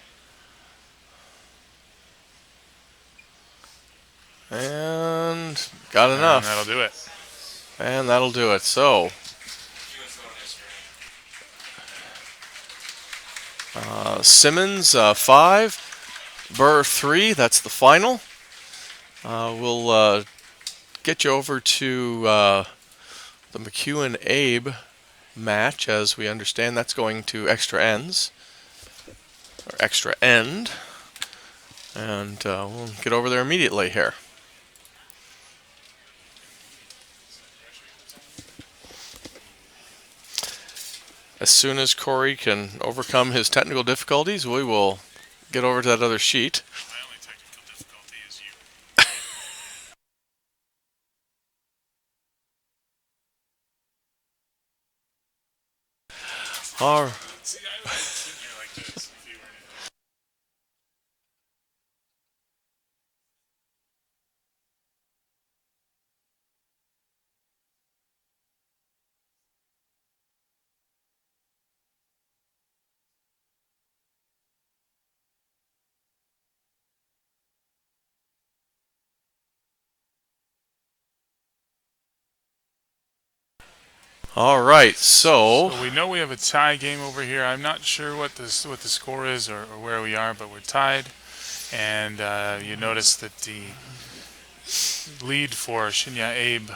And got enough. And that'll do it. And that'll do it. So Simmons 5, Birr 3. That's the final. We'll get you over to the McEwen Abe match. As we understand, that's going to extra ends, or extra end, and we'll get over there immediately here. As soon as Corey can overcome his technical difficulties, we will get over to that other sheet. My only technical difficulty is you. All See, I would sit here like this if you were in. right, So we know we have a tie game over here. I'm not sure what the score is or where we are, but we're tied. And you notice that the lead for Shinya Abe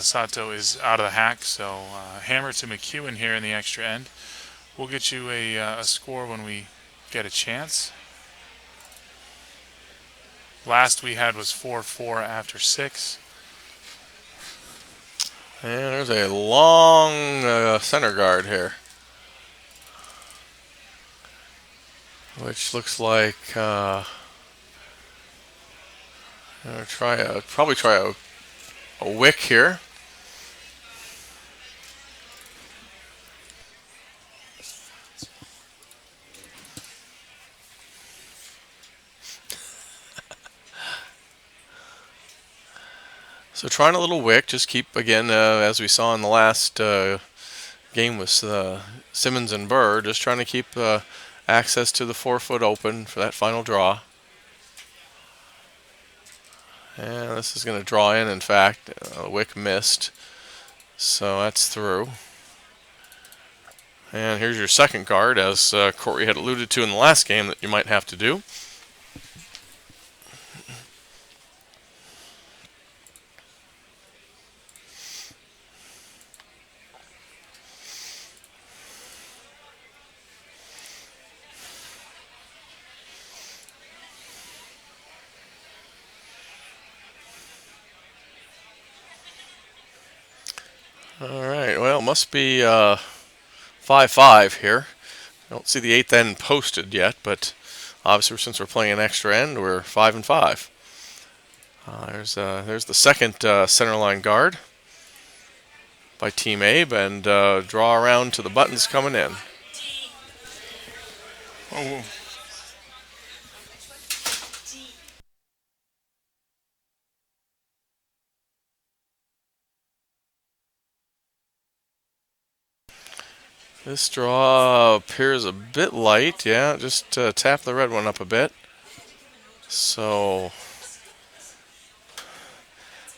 Sato is out of the hack. So hammer to McEwen here in the extra end. We'll get you a score when we get a chance. Last we had was 4-4 after 6. and there's a long center guard here, which looks like probably try a wick here. So trying a little wick, just keep, again, as we saw in the last game with Simmons and Birr, just trying to keep access to the 4-foot open for that final draw. And this is going to draw in fact. Wick missed, so that's through. And here's your second guard, as Corey had alluded to in the last game that you might have to do. Alright, well, it must be 5-5 here. I don't see the 8th end posted yet, but obviously since we're playing an extra end, we're 5-5. There's the second center line guard by Team Abe, and draw around to the buttons coming in. Oh. This draw appears a bit light. Yeah, just tap the red one up a bit. So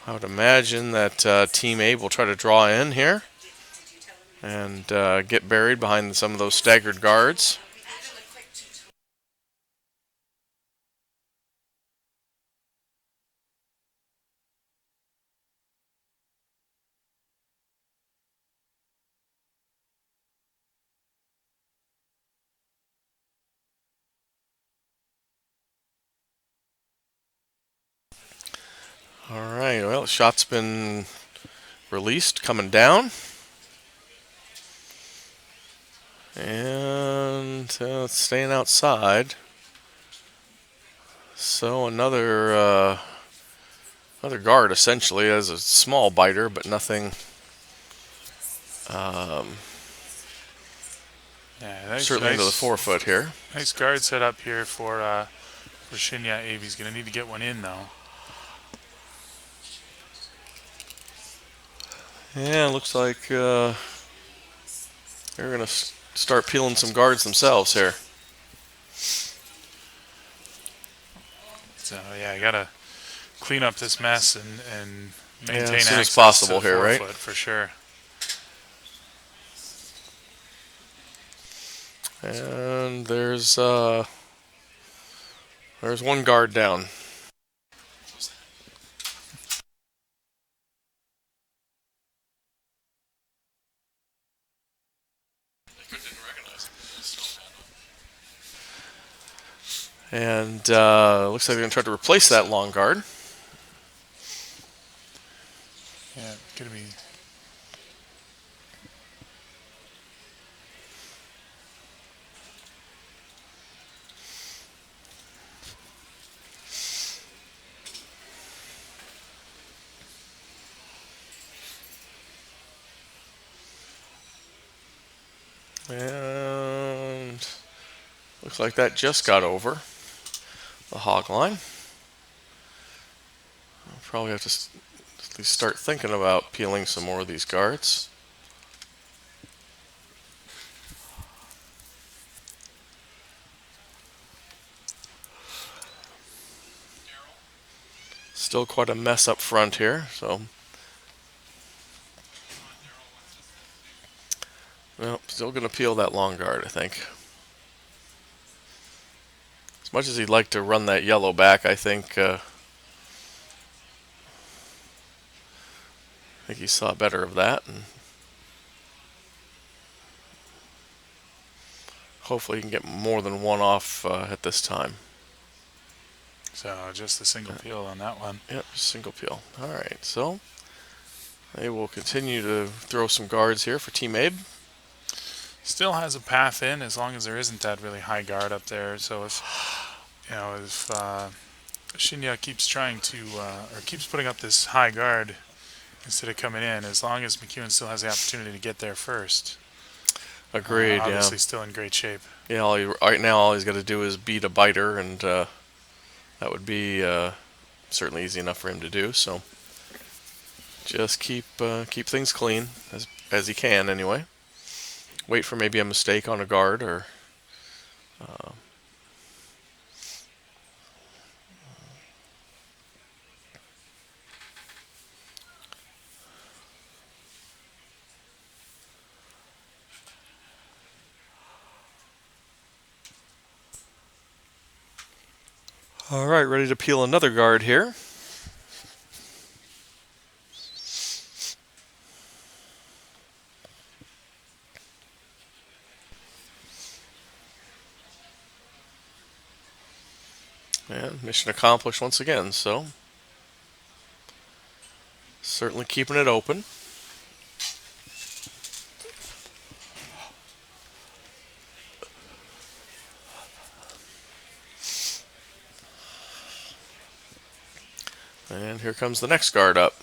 I would imagine that Team Abe will try to draw in here and get buried behind some of those staggered guards. All right. Well, the shot's been released, coming down. And it's staying outside. So another guard essentially as a small biter, but nothing Yeah, nice, certainly into the nice, forefoot here. nice guard set up here for Shinya Abe. He's going to need to get one in though. Yeah, it looks like they're going to start peeling some guards themselves here. So yeah, I got to clean up this mess and Yeah, maintain as soon as access to possible the here, right? forefoot for sure. And there's one guard down. And looks like they're going to try to replace that long guard. Yeah, gonna be. And looks like that just got over the hog line. I'll probably have to at least start thinking about peeling some more of these guards. Still quite a mess up front here, so well, still going to peel that long guard, I think. As much as he'd like to run that yellow back, I think he saw better of that, and hopefully he can get more than one off at this time. So just a single peel on that one. Yep, single peel. All right, so they will continue to throw some guards here for Team Abe. Still has a path in as long as there isn't that really high guard up there. So if Shinya keeps trying to or keeps putting up this high guard instead of coming in, as long as McEwen still has the opportunity to get there first. Agreed. Obviously, Yeah. still in great shape. Yeah. Right now, all he's got to do is beat a biter, and that would be certainly easy enough for him to do. So just keep things clean as he can anyway. Wait for maybe a mistake on a guard or. All right, ready to peel another guard here. And mission accomplished once again, so certainly keeping it open. And here comes the next guard up.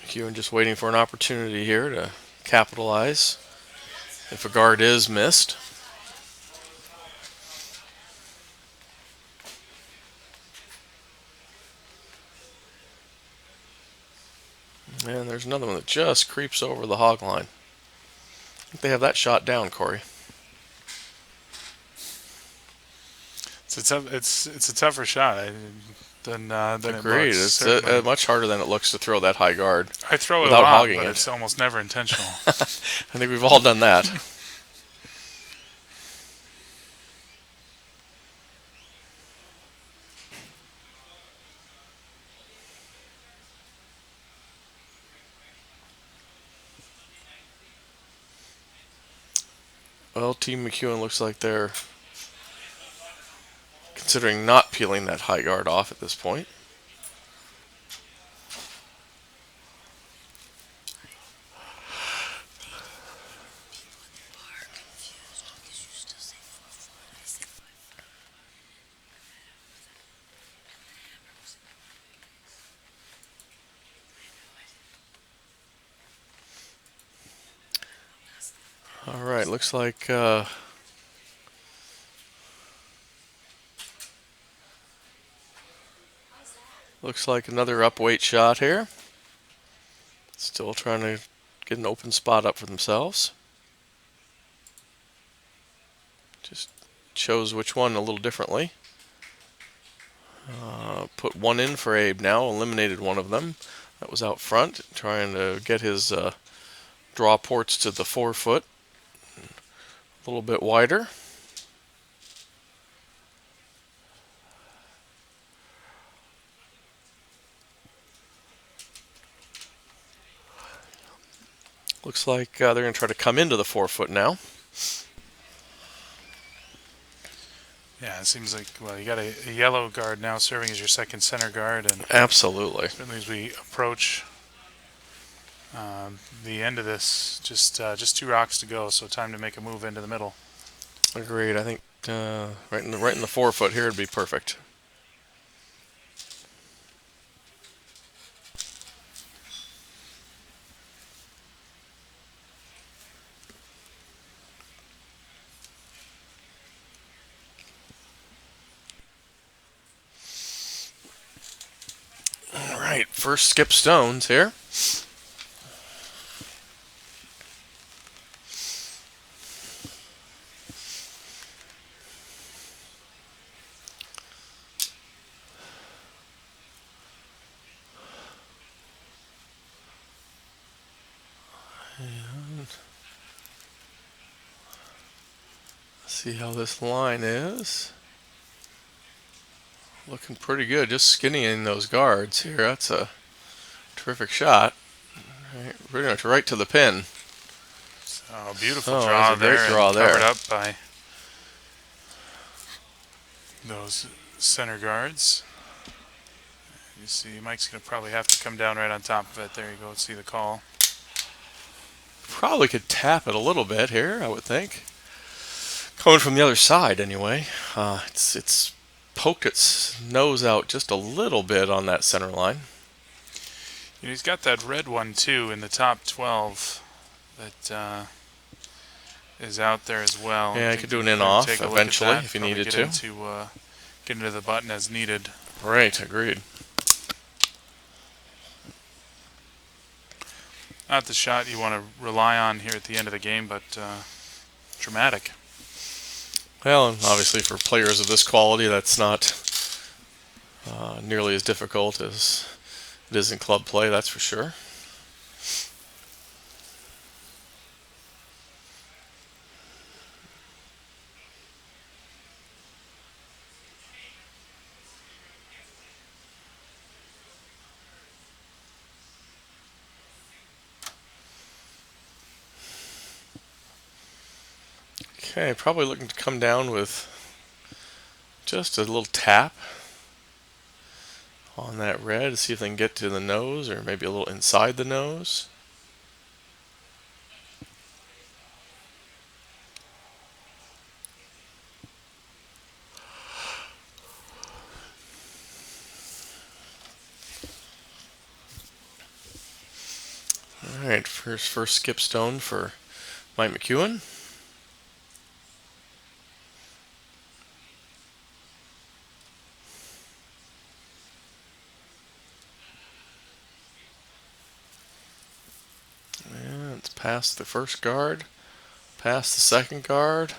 McEwen just waiting for an opportunity here to capitalize if a guard is missed. And there's another one that just creeps over the hog line. I think they have that shot down, Corey. It's a tougher shot than it Agreed. looks. It's much harder than it looks to throw that high guard I throw it a without lot, hogging but it. it's almost never intentional. I think we've all done that. Well, Team McEwen looks like they're considering not peeling that high guard off at this point. All right, looks like another upweight shot here. Still trying to get an open spot up for themselves. Just chose which one a little differently. Put one in for Abe now, eliminated one of them. That was out front, trying to get his draw ports to the 4-foot. A little bit wider. Looks like they're going to try to come into the 4-foot now. Yeah, it seems like, well, you got a yellow guard now serving as your second center guard, and Absolutely. certainly as we approach the end of this, just 2 rocks to go, so time to make a move into the middle. Agreed. I think right in the 4-foot here would be perfect. All right, first skip stones here. And see how this line is. Looking pretty good, just skinnying those guards here. That's a terrific shot. Right, pretty much right to the pin. So beautiful Oh, draw that's a great there, draw and there. covered up by those center guards. You see, Mike's going to probably have to come down right on top of it. There you go. See the call. Probably could tap it a little bit here, I would think. Coming from the other side, anyway. It's poked its nose out just a little bit on that center line. You know, he's got that red one too in the top 12 that is out there as well. Yeah, I could do an in-off eventually if you needed to. Get into the button as needed. Right, agreed. Not the shot you want to rely on here at the end of the game, but dramatic. Well, and obviously for players of this quality, that's not nearly as difficult as it is in club play, that's for sure. Okay, probably looking to come down with just a little tap on that red to see if they can get to the nose or maybe a little inside the nose. All right, first skip stone for Mike McEwen. And it's past the first guard, past the second guard,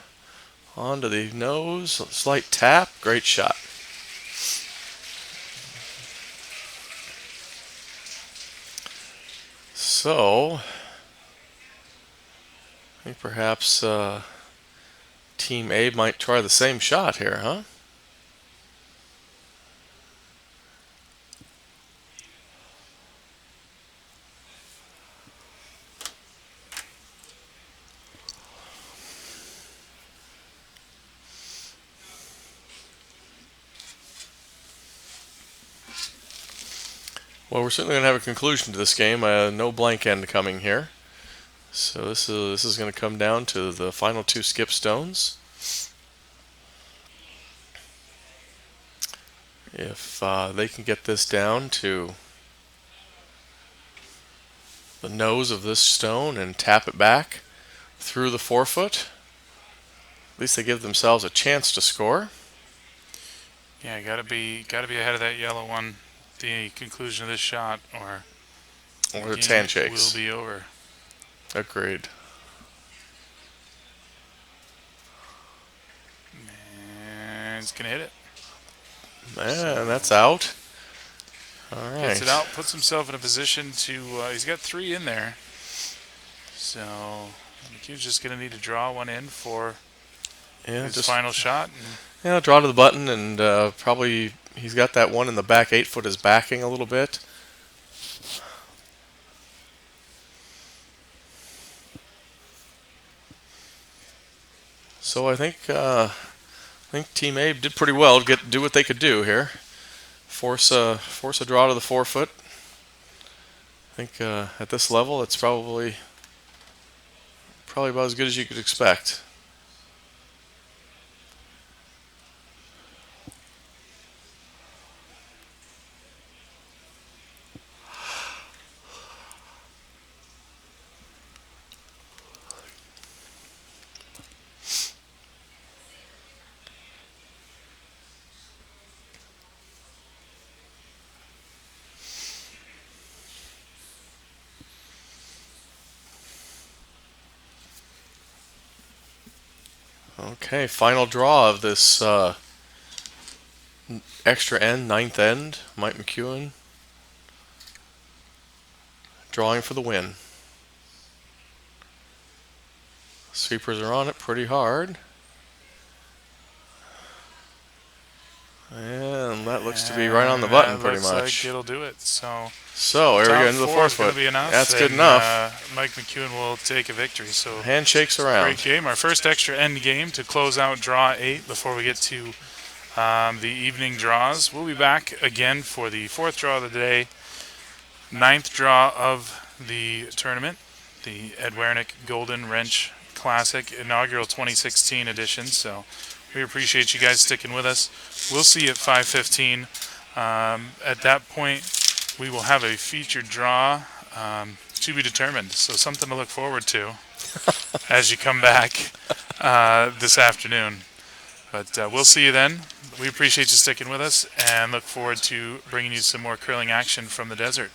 onto the nose, slight tap, great shot. So, I think perhaps Team A might try the same shot here, huh? Well, we're certainly going to have a conclusion to this game. No blank end coming here. So this is going to come down to the final two skip stones. If they can get this down to the nose of this stone and tap it back through the forefoot, at least they give themselves a chance to score. Yeah, gotta be ahead of that yellow one. The conclusion of this shot, or Or it's game handshakes. will be over. Agreed. And it's gonna hit it. And that's out. All Gets it right. out, puts himself in a position to. He's got 3 in there, so McEwen's just gonna need to draw one in for Yeah, his just final shot. draw to the button, and probably he's got that one in the back 8 foot is backing a little bit. So I think Team A did pretty well to do what they could do here. Force a draw to the forefoot. I think at this level, it's probably about as good as you could expect. Okay, final draw of this extra end, ninth end. Mike McEwen drawing for the win. Sweepers are on it pretty hard. And that looks to be right on the button pretty looks much. like it'll do it. So Here we top go into the 4 is going forefoot. to be enough. That's good and, enough. Mike McEwen will take a victory. So Handshakes around. great game. Our first extra end game to close out draw 8 before we get to the evening draws. We'll be back again for the 4th draw of the day, 9th draw of the tournament, the Ed Werenich Golden Wrench Classic inaugural 2016 edition. So we appreciate you guys sticking with us. We'll see you at 5:15. At that point, we will have a featured draw to be determined. So something to look forward to as you come back this afternoon. But we'll see you then. We appreciate you sticking with us and look forward to bringing you some more curling action from the desert.